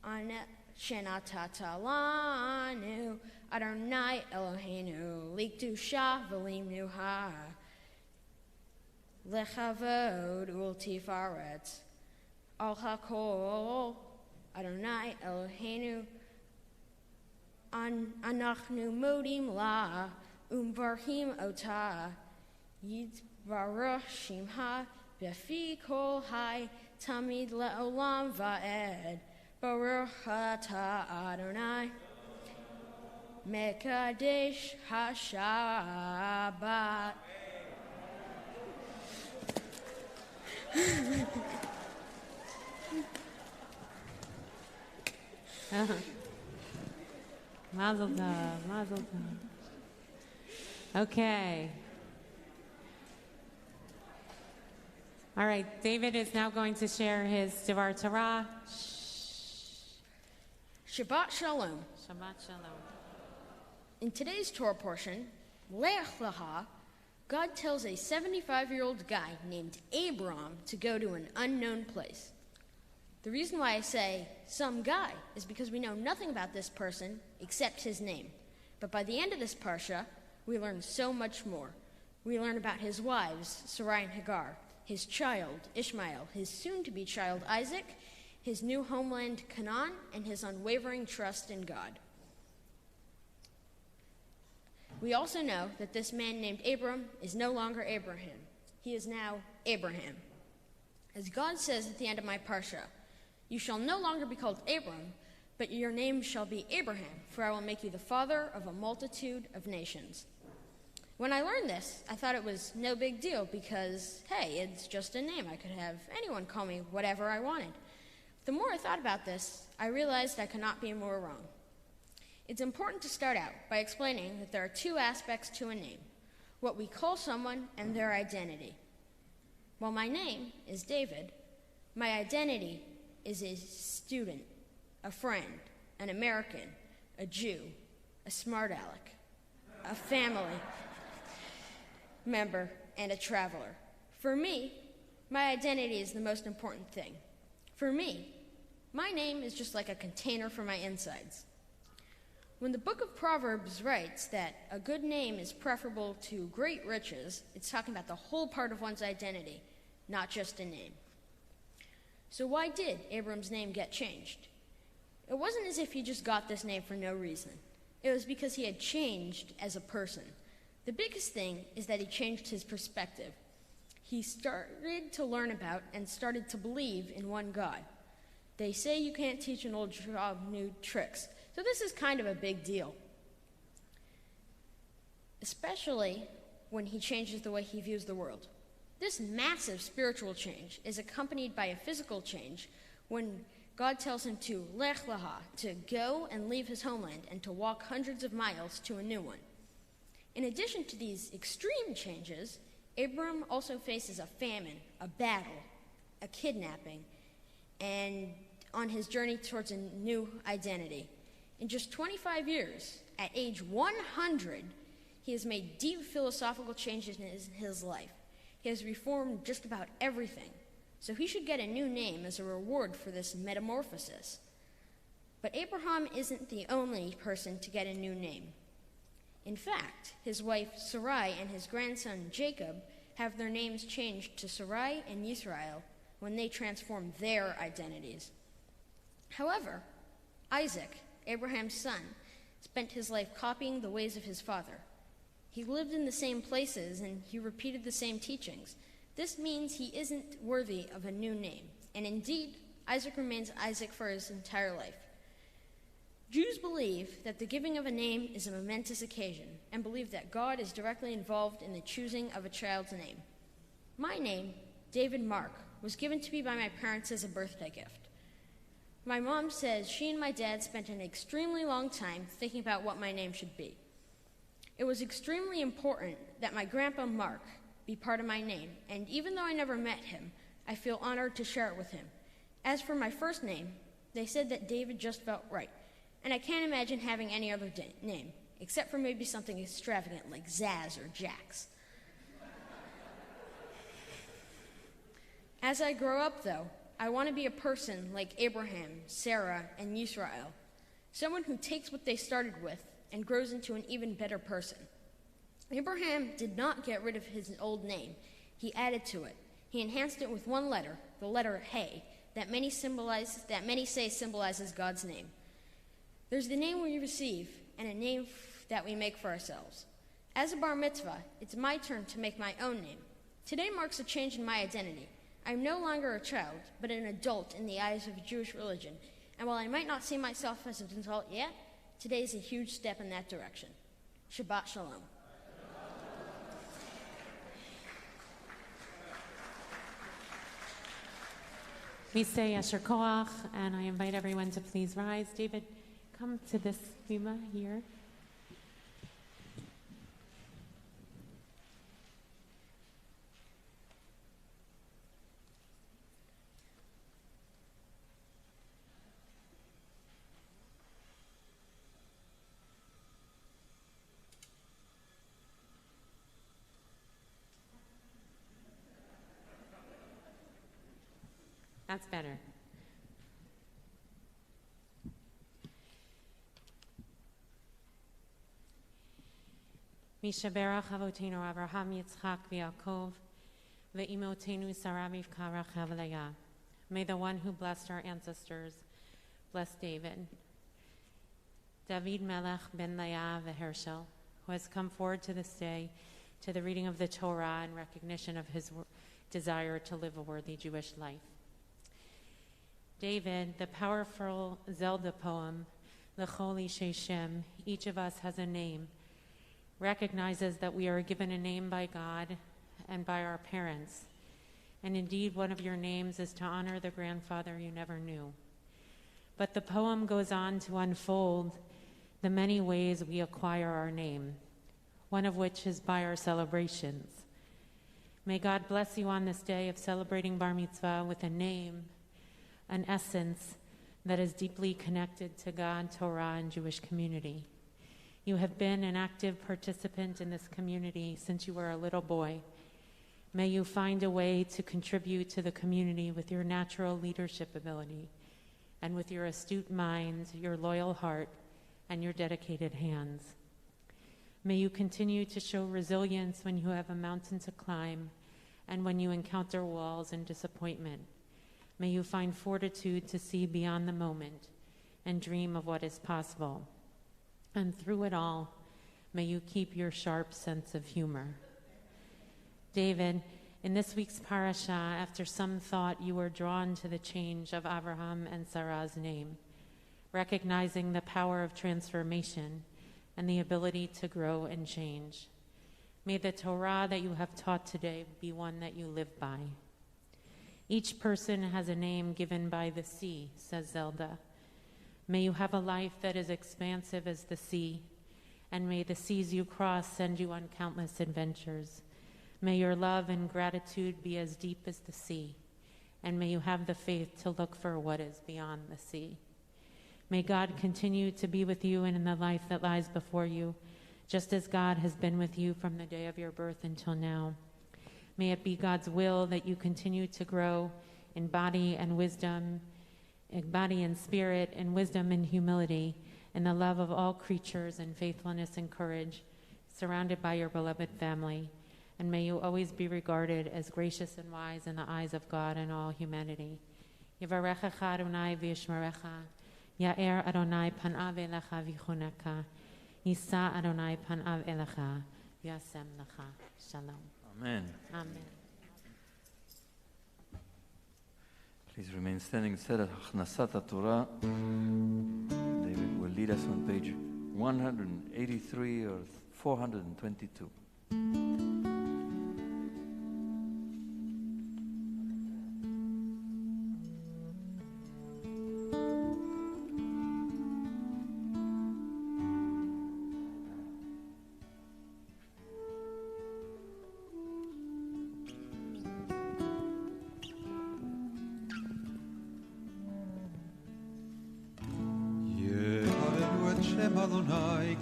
[SPEAKER 11] anet Shenatatalanu Adonai Eloheinu Likdusha V'limnuha Lechavod Ultifaret Al Hakol Adonai Eloheinu Anachnu Modim La Umvarhim Ota Yitbaruch Shimha Befi Kol Hai Tamid Le'olam Va'ed Baruch ata Adonai Mekadesh HaShabbat
[SPEAKER 1] Mazel tov, mazel tov. Okay. All right, David is now going to share his Devar Torah.
[SPEAKER 11] Shabbat Shalom.
[SPEAKER 1] Shabbat Shalom.
[SPEAKER 11] In today's Torah portion, Lech Lecha, God tells a 75-year-old guy named Abram to go to an unknown place. The reason why I say some guy is because we know nothing about this person except his name. But by the end of this parsha, we learn so much more. We learn about his wives, Sarai and Hagar, his child, Ishmael, his soon-to-be child, Isaac, his new homeland, Canaan, and his unwavering trust in God. We also know that this man named Abram is no longer Abraham. He is now Abraham. As God says at the end of my parsha, you shall no longer be called Abram, but your name shall be Abraham, for I will make you the father of a multitude of nations. When I learned this, I thought it was no big deal because, hey, it's just a name. I could have anyone call me whatever I wanted. The more I thought about this, I realized I could not be more wrong. It's important to start out by explaining that there are two aspects to a name, what we call someone and their identity. While my name is David, my identity is a student, a friend, an American, a Jew, a smart aleck, a family member, and a traveler. For me, my identity is the most important thing. For me, my name is just like a container for my insides. When the book of Proverbs writes that a good name is preferable to great riches, it's talking about the whole part of one's identity, not just a name. So why did Abram's name get changed? It wasn't as if he just got this name for no reason. It was because he had changed as a person. The biggest thing is that he changed his perspective. He started to learn about and started to believe in one God. They say you can't teach an old dog new tricks, so this is kind of a big deal. Especially when he changes the way he views the world. This massive spiritual change is accompanied by a physical change when God tells him to lech lecha, to go and leave his homeland and to walk hundreds of miles to a new one. In addition to these extreme changes, Abram also faces a famine, a battle, a kidnapping, and on his journey towards a new identity. In just 25 years, at age 100, he has made deep philosophical changes in his life. He has reformed just about everything. So he should get a new name as a reward for this metamorphosis. But Abraham isn't the only person to get a new name. In fact, his wife Sarai and his grandson Jacob have their names changed to Sarai and Yisrael when they transform their identities. However, Isaac, Abraham's son, spent his life copying the ways of his father. He lived in the same places and he repeated the same teachings. This means he isn't worthy of a new name, and indeed, Isaac remains Isaac for his entire life. Jews believe that the giving of a name is a momentous occasion and believe that God is directly involved in the choosing of a child's name. My name, David Mark, was given to me by my parents as a birthday gift. My mom says she and my dad spent an extremely long time thinking about what my name should be. It was extremely important that my grandpa Mark be part of my name, and even though I never met him, I feel honored to share it with him. As for my first name, they said that David just felt right, and I can't imagine having any other name, except for maybe something extravagant like Zaz or Jax. As I grow up, though, I want to be a person like Abraham, Sarah, and Yisrael, someone who takes what they started with and grows into an even better person. Abraham did not get rid of his old name. He added to it. He enhanced it with one letter, the letter He, that many say symbolizes God's name. There's the name we receive and a name that we make for ourselves. As a bar mitzvah, it's my turn to make my own name. Today marks a change in my identity. I'm no longer a child, but an adult in the eyes of Jewish religion. And while I might not see myself as an adult yet, today is a huge step in that direction. Shabbat Shalom.
[SPEAKER 1] We say Yasher Koach, and I invite everyone to please rise. David, come to this bima here. That's better. Mishaberach Avotenu Abraham Yitzchak v'Yaakov ve'imotenu Sarah Rivka Rachel Leah. May the one who blessed our ancestors bless David. David Melech ben Leah v'Hershel, who has come forward to this day to the reading of the Torah in recognition of his desire to live a worthy Jewish life. David, the powerful Zelda poem, L'choli Sheshem, each of us has a name, recognizes that we are given a name by God and by our parents. And indeed, one of your names is to honor the grandfather you never knew. But the poem goes on to unfold the many ways we acquire our name, one of which is by our celebrations. May God bless you on this day of celebrating Bar Mitzvah with a name, an essence that is deeply connected to God, Torah, and Jewish community. You have been an active participant in this community since you were a little boy. May you find a way to contribute to the community with your natural leadership ability and with your astute mind, your loyal heart, and your dedicated hands. May you continue to show resilience when you have a mountain to climb and when you encounter walls and disappointment. May you find fortitude to see beyond the moment and dream of what is possible. And through it all, may you keep your sharp sense of humor. David, in this week's parasha, after some thought, you were drawn to the change of Abraham and Sarah's name, recognizing the power of transformation and the ability to grow and change. May the Torah that you have taught today be one that you live by. Each person has a name given by the sea, says Zelda. May you have a life that is expansive as the sea, and may the seas you cross send you on countless adventures. May your love and gratitude be as deep as the sea, and may you have the faith to look for what is beyond the sea. May God continue to be with you and in the life that lies before you, just as God has been with you from the day of your birth until now. May it be God's will that you continue to grow in body and wisdom, in body and spirit, in wisdom and humility, in the love of all creatures, and faithfulness and courage, surrounded by your beloved family. And may you always be regarded as gracious and wise in the eyes of God and all humanity. Yivarechecha Adonai v'yishmerecha, Ya'er Adonai panav elecha v'choneka, Yisa Adonai panav elecha v'yasem lecha. Shalom.
[SPEAKER 2] Amen.
[SPEAKER 1] Amen.
[SPEAKER 2] Please remain standing. Instead of Achnasat Torah, David will lead us on page 183 or 422.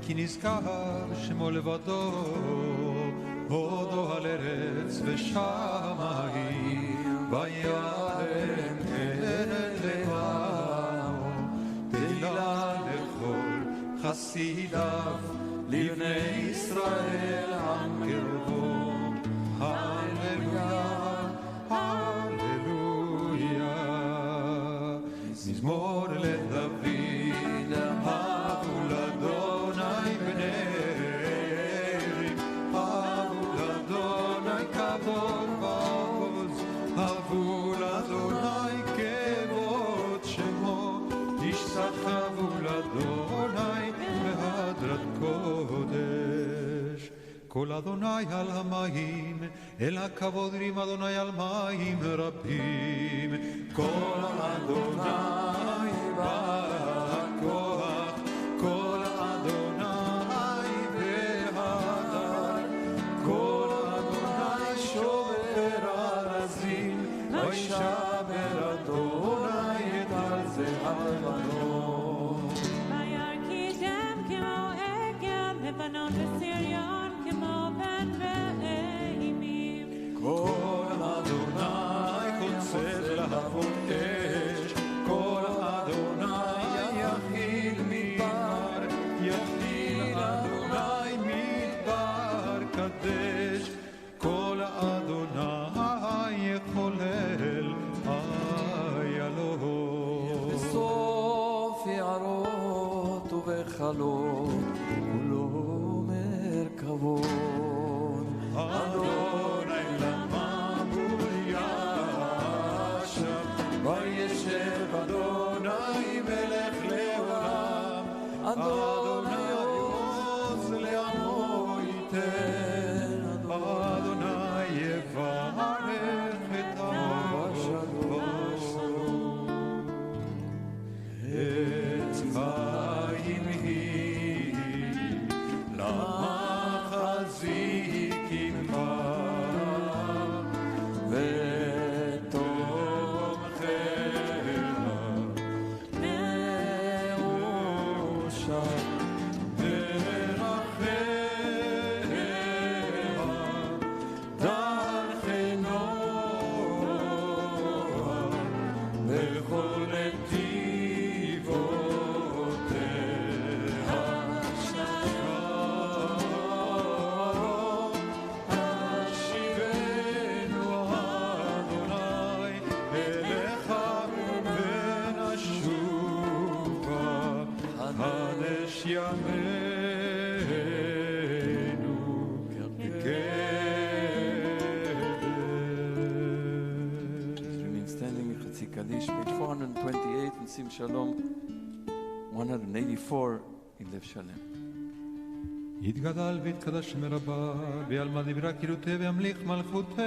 [SPEAKER 3] כי נזכר שמו לבדו, הודו על ארץ ושמיים, ויעלם קרן לעמו, תהילה לכל חסידיו, לבני ישראל עם קרבו. הללויה, הללויה, מזמור לדוד, כל אדוני על המים, אל הכבוד רים אדוני על מים רבים. כל אדוני בכוח, כל אדוני בהדר, כל אדוני שובר ארזים, וישבר אדוני את ארזי הלבנון.
[SPEAKER 1] וירקידם כמו עגל, לבנון וסיריון כמו בן ואימים.
[SPEAKER 3] כל אדוני קוצר להבות אש, כל אדוני יחיל מדבר, יחיל אדוני מדבר קדש, כל אדוני יחולל איילון.
[SPEAKER 2] בסוף יערות ובחלות, כולו מרכבות.
[SPEAKER 3] אדוני למבול ישב, וישב אדוני מלך לעולם. אדוני עוז לעמו ייתן, אדוני יברך את עמו בשלום. עץ חיים היא למחזיקים בה, ימינו
[SPEAKER 2] Remain standing בחצי קדיש, page 428 in שים שלום, 184 in לב שלם.
[SPEAKER 3] יתגדל ויתקדש מרבה, בעלמא דיברה קילותי וימליך מלכותי,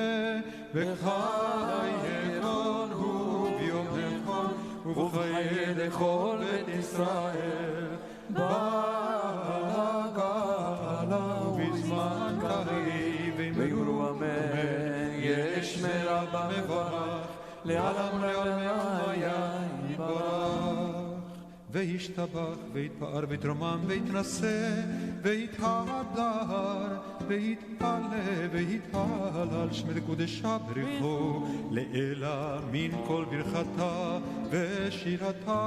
[SPEAKER 3] בחיי כל הוא ביום נכון, ובחיי לכל בית ישראל, בגאלה ובזמן קריב,
[SPEAKER 2] ואמרו אמן, יש מרבה מברך, לעלם לעולם היה יתברך.
[SPEAKER 3] וישתבח ויתפאר ויתרומם ויתנשא ויתהדר ויתעלה ויתהלל שמי קודשה בריחו לאלה מן כל ברכתה ושירתה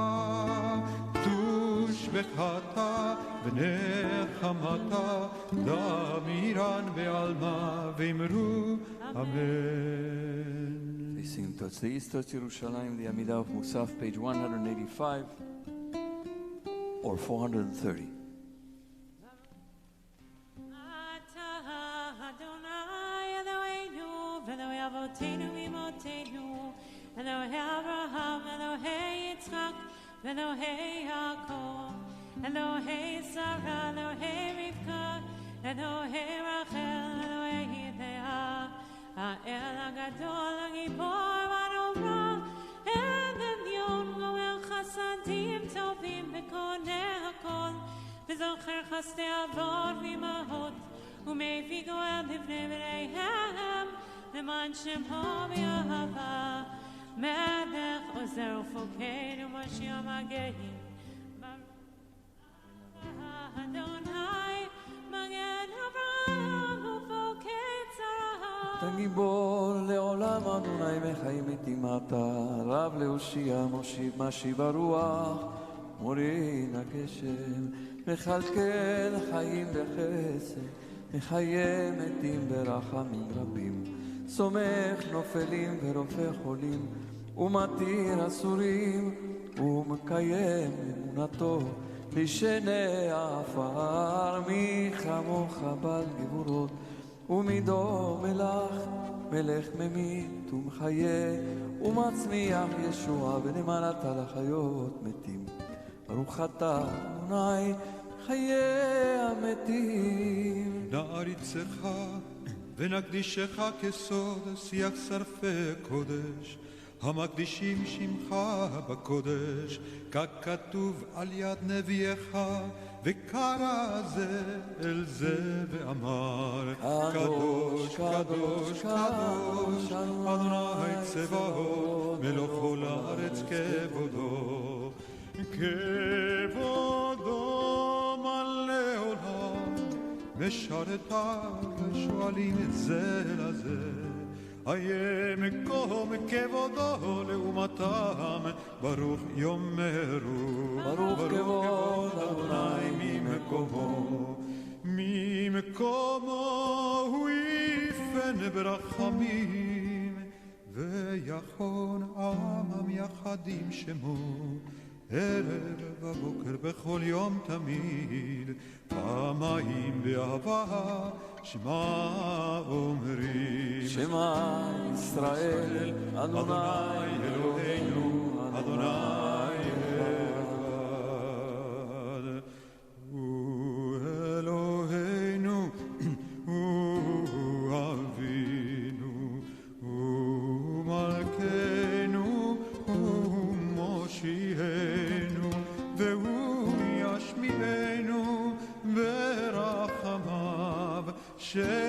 [SPEAKER 3] תושבחתה ונחמתה דמירן בעלמה ואמרו אמן.
[SPEAKER 2] They sing towards the east, towards Yerushalayim, the Amidah of Musaf, page 185 or 430.
[SPEAKER 1] Elohei Sarah, Elohei Rivka, Elohei Rachel, Elohei Leah, Ha'el HaGadol, HaGibor, HaNorah, Elyon, Goel Chasadim, Tovim, Bekoneh HaKol, V'zocher Chasdei Avot V'imahot, U'mevii Goel B'vnei B'neihem, Leman Shemo B'Yahava, Melech Ozer U'Fokeinu, Moshiach Magehi, Adonai, Magen Avraham, Ufokei Tzara.
[SPEAKER 2] אתה גיבור לעולם אדוני מחיים מתים אתה, רב להושיע מושיב משיב הרוח, מוריד הגשם, מכלכל חיים בחסד, מחיה מתים ברחמים רבים, סומך נופלים ורופא חולים, ומתיר אסורים, ומקיים אמונתו, לשני העפר, מי כמוך בעל גבורות, ומידו מלך ממית ומחיה, ומצמיח ישוע ונמלת לחיות מתים. ברוך אתה אדוני חיי המתים.
[SPEAKER 3] נעריצך ונקדישך כסוד שיח שרפי קודש, המקדישים שמך בקודש, ככתוב על יד נביאך, וקרא זה אל זה ואמר, קדוש, קדוש, קדוש, אדוני צבאות, מלוך כל הארץ כבודו, כבודו מלא עולם, משרתיו שואלים את זה לזה, איה מקום כבודו לעומתם, ברוך יאמרו,
[SPEAKER 2] ברוך כבוד אדוני
[SPEAKER 3] ממקומו הוא יפן ברחמים, ויחון עמם יחדים שמו, ערב ובוקר בכל יום תמיד, פעמיים באהבה שמע אומרים,
[SPEAKER 2] שמע ישראל אדוני אלוהינו אדוני אחד,
[SPEAKER 3] הוא אלוהינו, הוא אבינו, הוא מלכנו, הוא מושיענו, והוא ישמיענו ברחמיו שנית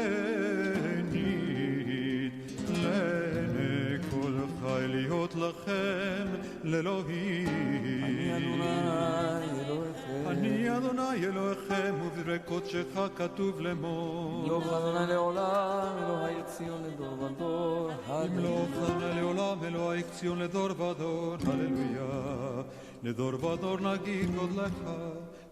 [SPEAKER 3] לעיני כל חי להיות לכם לאלוהים. אני אדוני אלוהיכם, ובדברי קודשך כתוב לאמור,
[SPEAKER 2] לא חזנה לעולם אלוהי ציון לדור ודור,
[SPEAKER 3] ימלוך חזנה לעולם אלוהי ציון לדור ודור, הללויה. לדור ודור נגיד גודלך,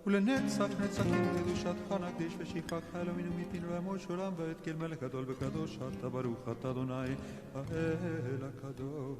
[SPEAKER 3] ולנצח נצחים קדושתך נקדיש ושבחך אלוהינו מפינו לעמוד שולם ועת כל מלך גדול וקדוש אתה, ברוך אתה אדוני האל הקדוש.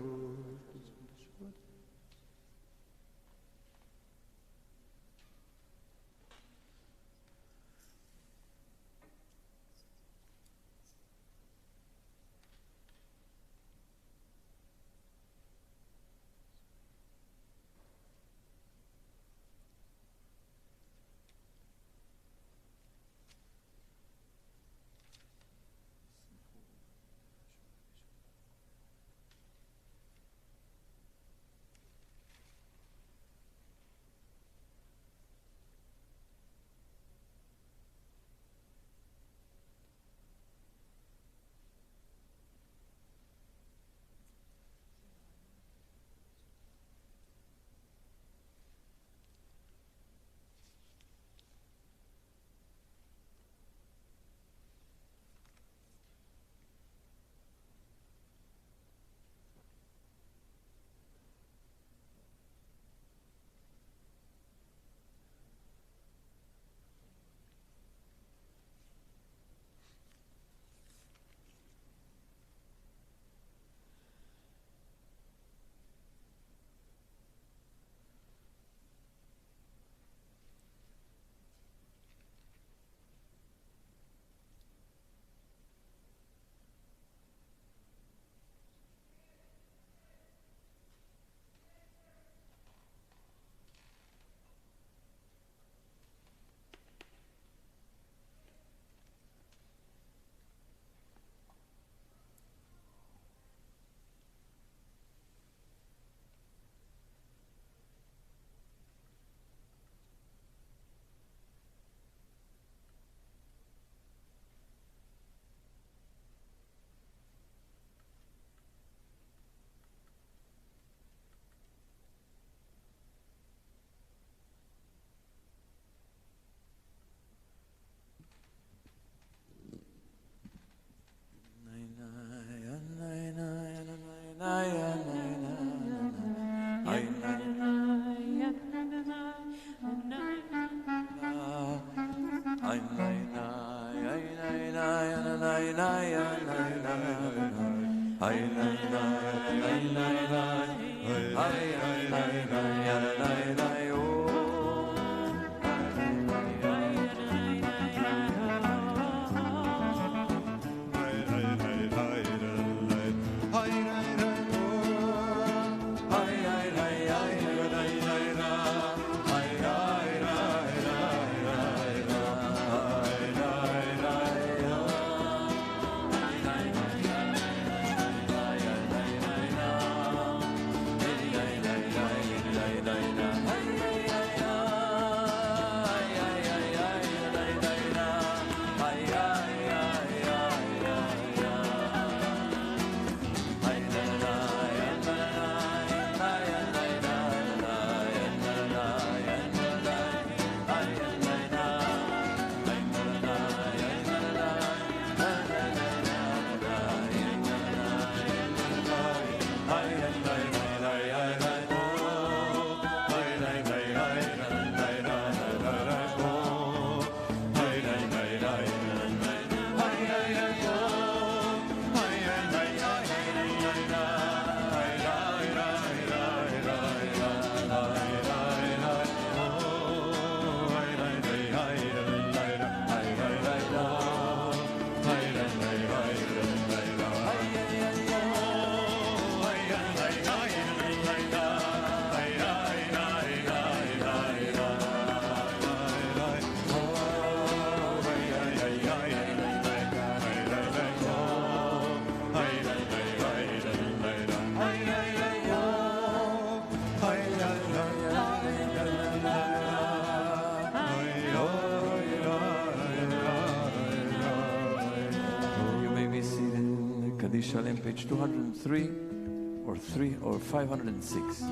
[SPEAKER 2] Shalom, page 203 or 506.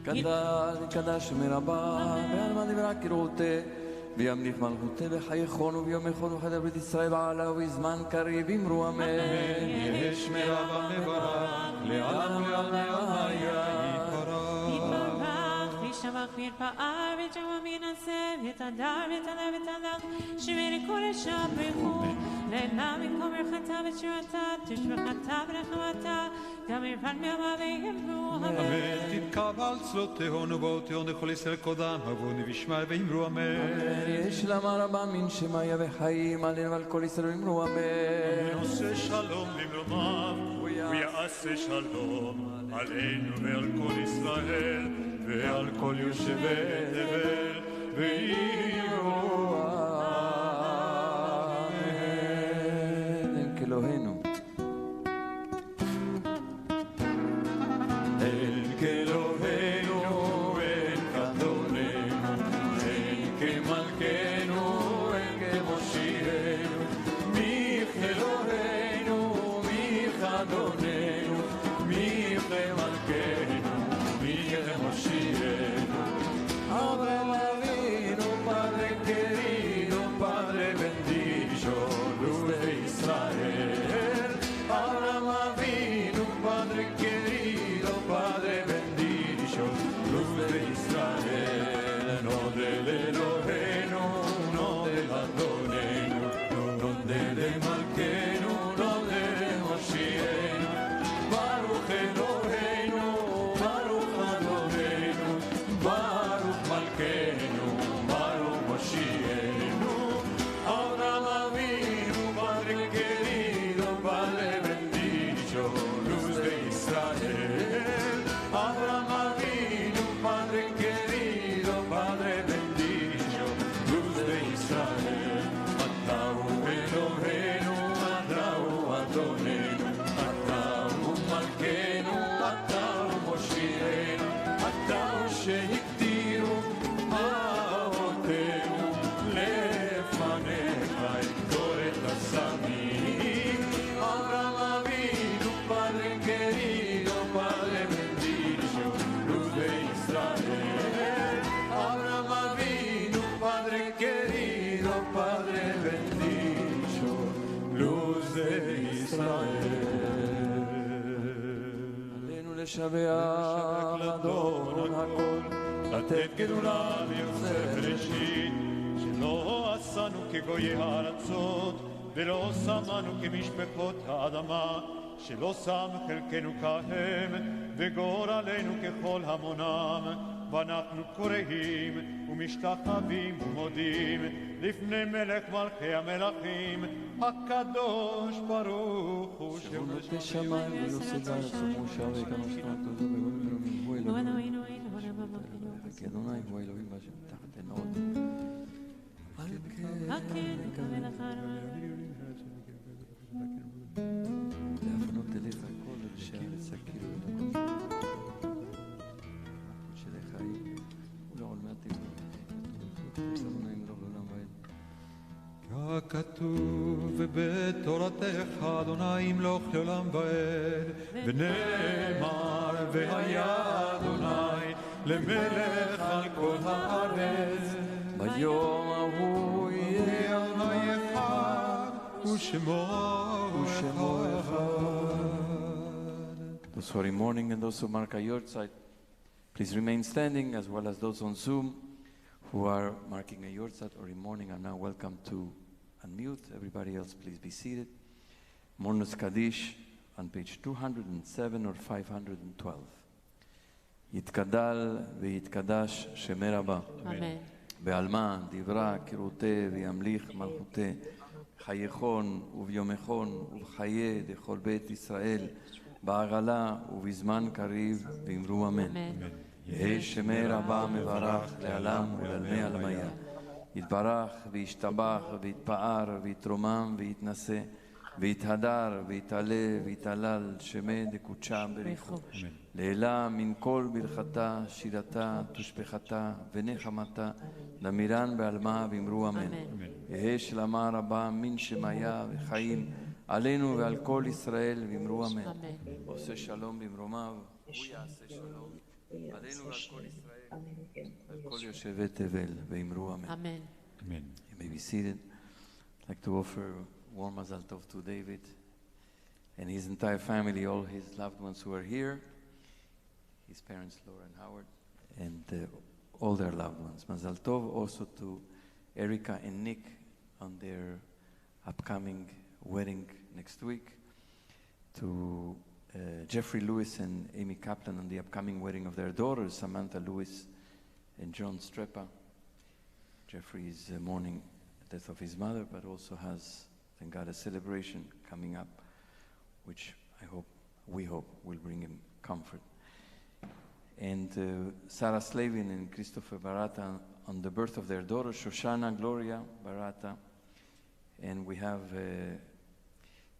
[SPEAKER 2] גדל קדש מרבה בעלמא דברה כרעותה וימליך מלכותה בחייכון וביומכון וחדר בית ישראל בעלה ובזמן קריב אמרו אמן.
[SPEAKER 3] יש מרבה מברך לעלם ולעלמא
[SPEAKER 1] יתברך וישבח ויתפאר וג'מע מנסה ותדר ותעלה ותעלה שמיר כל השבחו לעילה מקום רחתה ושירתה תשבחתה ונחמתה גם ירפן מימה ויאמרו אמן.
[SPEAKER 3] תתקבל צלותיהון ובאותיהון לכל ישראל קודם הבון וישמע ואמרו אמן.
[SPEAKER 2] יש למה רבה מן שמיה וחיים עלינו ועל כל ישראל ואמרו אמן.
[SPEAKER 12] עושה שלום למרומיו ויעשה שלום עלינו ועל כל ישראל ועל כל יושבי תבל ואמרו
[SPEAKER 2] אלוהינו
[SPEAKER 12] אל כאלוהינו אל כאדוננו אל כמלכנו אל כמושיענו מי כאלוהינו מי כאדוננו מי כמלכנו מי כמושיענו
[SPEAKER 2] Abraham avino padre querido padre bendito luz de Israel. Abraham avino padre querido padre bendito luz de Israel. No del Elohenu no del Adonenu no del Malkenu no del Moshienu Baruch Elohenu Baruch Adonenu Baruch Malkenu Baruch Moshienu. Abraham avino padre querido padre bendito luz de Israel. Abraham avino padre querido padre bendito luz de Israel. Atahu Elohenu Atahu Adonenu Atahu Malkenu Atahu Moshienu Atahu שהקדירו אבותינו לפניך יגדור את הסמים. אברהם אבינו padre querido padre bendito luz de Israel. Abraham avino padre querido padre bendito luz de Israel. עלינו לשבח אדון הכל
[SPEAKER 12] לתת גדולה ויוצר ראשית שלא עשנו כגויי הארצות ולא שמנו כמשפחות האדמה, שלא שם חלקנו כהם, וגורלנו ככל המונם, ואנחנו קוראים ומשתחווים ומודים לפני מלך מלכי המלכים, הקדוש ברוך הוא
[SPEAKER 2] שבונה שמיים ויוסד בארץ ומאושר ויקנו שכונת תוזו וגולים אלוהים הוא אלוהים כי אדוני הוא אלוהים והשם תחת עינו להפנות אליך כל ולשארץ הכירו את הכל שלך היא ולעולמי עתיד אדוני מלוך לעולם ועד
[SPEAKER 3] ככתוב בתורתך אדוני ימלוך לעולם ועד ונאמר והיה אדוני למלך על כל הארץ
[SPEAKER 2] ביום ההוא יהיה
[SPEAKER 3] אדוני אחד ושמו אחד.
[SPEAKER 2] Those who are in mourning and those who mark a yahrzeit, please remain standing, as well as those on Zoom who are marking a yahrzeit or in mourning are now welcome to unmute. Everybody else, please be seated. Mourners Kaddish on page 207 or 512. יתגדל ויתקדש שמי רבה.
[SPEAKER 1] אמן.
[SPEAKER 2] בעלמא דברה כרותי וימליך מלכותי חייכון וביומכון ובחיי דכל בית ישראל בעגלה ובזמן קריב ואמרו אמן. יהי שמי רבה מברך לעלם ולעלמי עלמיה. יתברך וישתבח ויתפאר ויתרומם ויתנשא ויתהדר ויתעלה ויתעלל שמי דקודשה בריחו. לעילה מן כל ברכתה, שירתה, תושבחתה ונחמתה, למירן בעלמה ואמרו אמן. יהי שלמה רבה מן שמיה וחיים עלינו ועל כל ישראל ואמרו אמן. עושה שלום במרומיו, הוא יעשה שלום עלינו ועל כל ישראל ועל כל יושבי תבל ואמרו אמן.
[SPEAKER 1] Amen.
[SPEAKER 2] You may be seated. I'd like to offer warm mazal tov to David and his entire family, all his loved ones who are here, his parents, Laura and Howard, and all their loved ones. Mazal tov also to Erica and Nick on their upcoming wedding next week, to Jeffrey Lewis and Amy Kaplan on the upcoming wedding of their daughters, Samantha Lewis and John Strepa. Jeffrey is mourning the death of his mother, but also has, thank God, a celebration coming up, which we hope will bring him comfort. And Sarah Slavin and Christopher Barata on the birth of their daughter, Shoshana Gloria Barata. And we have a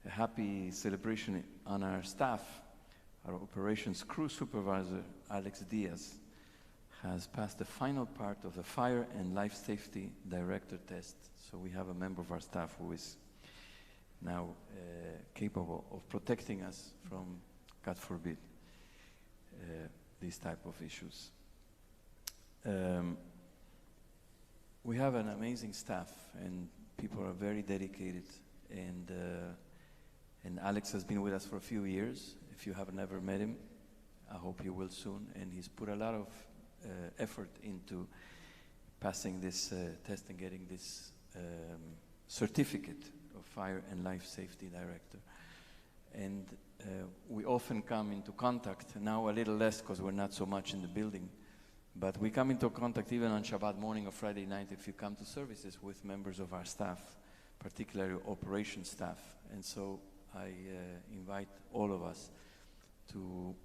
[SPEAKER 2] happy celebration on our staff. Our operations crew supervisor, Alex Diaz, has passed the final part of the fire and life safety director test. So we have a member of our staff who is now capable of protecting us from, God forbid, these type of issues. We have an amazing staff and people are very dedicated, and Alex has been with us for a few years. If you have never met him, I hope you will soon. And he's put a lot of effort into passing this test and getting this certificate of Fire and Life Safety Director. And we often come into contact, now a little less because we're not so much in the building, but we come into contact even on Shabbat morning or Friday night if you come to services with members of our staff, particularly operations staff. And so I invite all of us to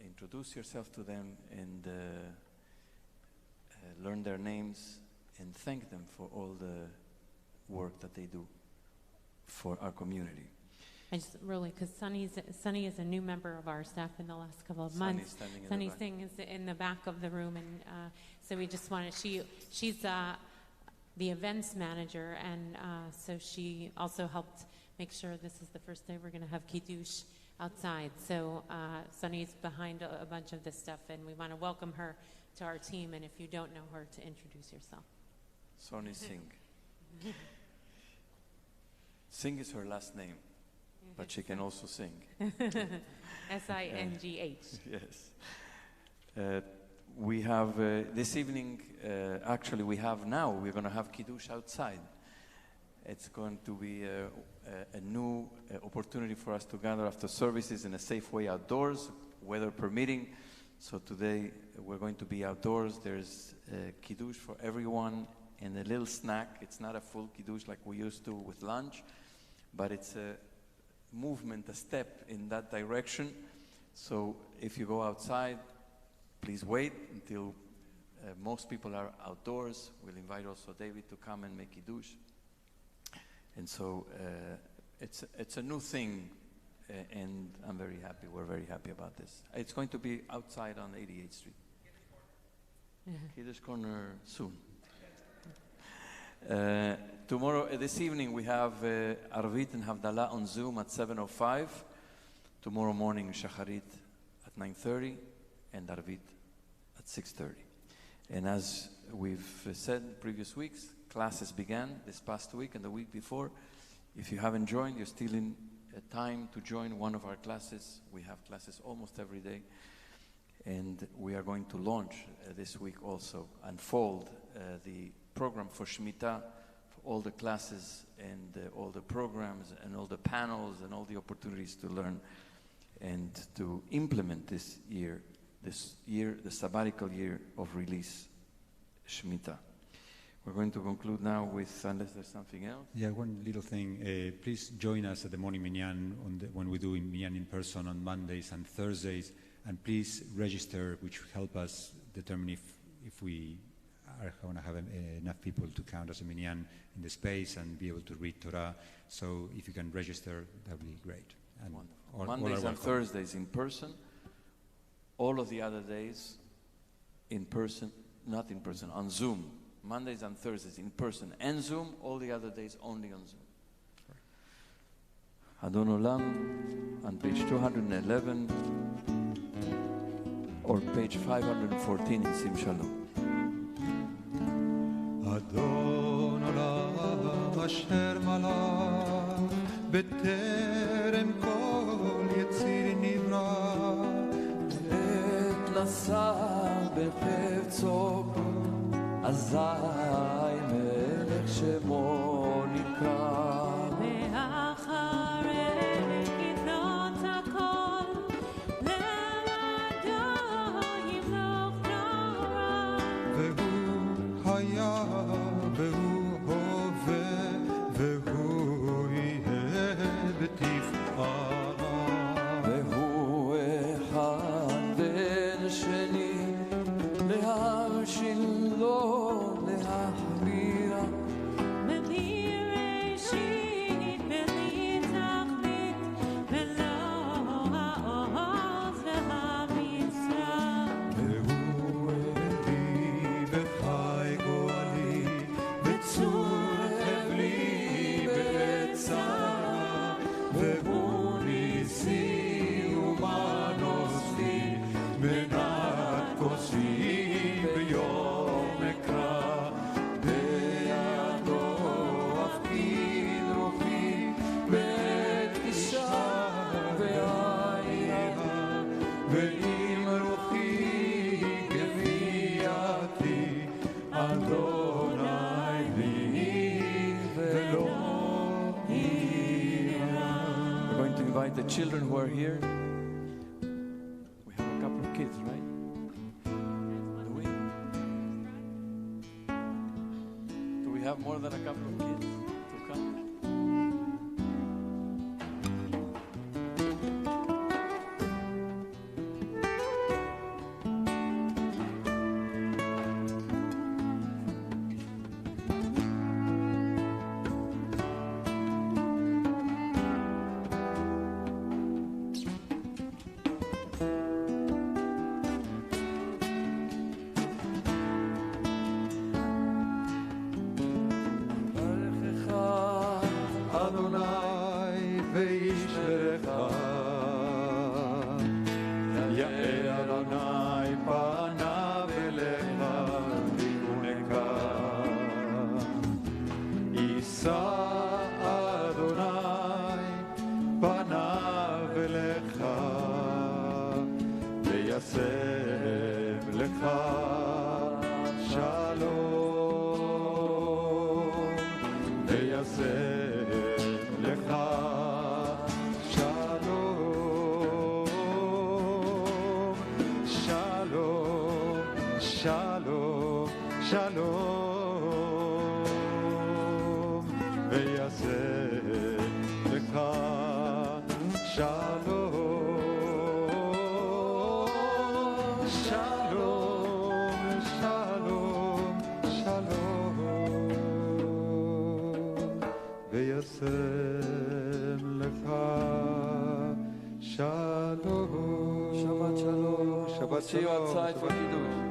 [SPEAKER 2] introduce yourself to them and learn their names and thank them for all the work that they do for our community.
[SPEAKER 1] I just really, because Sunny is a new member of our staff in the last couple of months. Sunny Singh is in the back of the room, and so we just wanted, she's the events manager, and so she also helped make sure this is the first day we're going to have Kiddush outside. So Sunny's behind a bunch of this stuff, and we want to welcome her to our team, and if you don't know her, to introduce yourself.
[SPEAKER 2] Sonny Singh. Singh is her last name, but she can also sing.
[SPEAKER 1] S-I-N-G-H.
[SPEAKER 2] Yes. We have, this evening, actually we have now, we're going to have Kiddush outside. It's going to be a new opportunity for us to gather after services in a safe way outdoors, weather permitting. So today we're going to be outdoors. There's kiddush for everyone and a little snack. It's not a full kiddush like we used to with lunch, but it's a movement, a step in that direction. So if you go outside, please wait until most people are outdoors. We'll invite also David to come and make kiddush. And so it's a new thing, and I'm very happy. We're very happy about this. It's going to be outside on 88th Street. Kiddush Corner soon. Tomorrow, this evening, we have Arvit and Havdalah on Zoom at 7:05. Tomorrow morning, Shacharit at 9:30, and Arvit at 6:30. And as we've said previous weeks, classes began this past week and the week before. If you haven't joined, you're still in time to join one of our classes. We have classes almost every day. And we are going to launch this week also, unfold the program for Shemitah, for all the classes and all the programs and all the panels and all the opportunities to learn and to implement this year, the sabbatical year of release, Shemitah. We're going to conclude now with, unless there's something else.
[SPEAKER 13] Yeah, one little thing. Please join us at the morning minyan when we do minyan in person on Mondays and Thursdays. And please register, which will help us determine if we are going to have enough people to count as a minyan in the space and be able to read Torah. So if you can register, that would be great. And
[SPEAKER 2] Mondays and Thursdays in person. All of the other days in person, not in person, on Zoom. Mondays and Thursdays in person and Zoom, all the other days only on Zoom. Adon Olam on page 211 or page 514 in Sim Shalom.
[SPEAKER 3] Adon Olam asher malach b'terem kol yetzir nivra
[SPEAKER 2] et lasa b'chevtzo אזי מלך שמו נקרא
[SPEAKER 1] ואחרי גדלות הכל לבדו ימלוך נורא
[SPEAKER 3] והוא היה והוא הווה והוא יהיה בתפארה
[SPEAKER 2] והוא אחד בן שני להמשיל לו The children who are here, we have a couple of kids, right? Do we have more than a couple of kids to come?
[SPEAKER 3] שלום, שלום, ויעשה לך שלום, שלום, שלום, שלום, וישם לך שלום.
[SPEAKER 2] שבת שלום.
[SPEAKER 3] שבת
[SPEAKER 2] See you
[SPEAKER 3] שלום.
[SPEAKER 2] outside for Kiddush.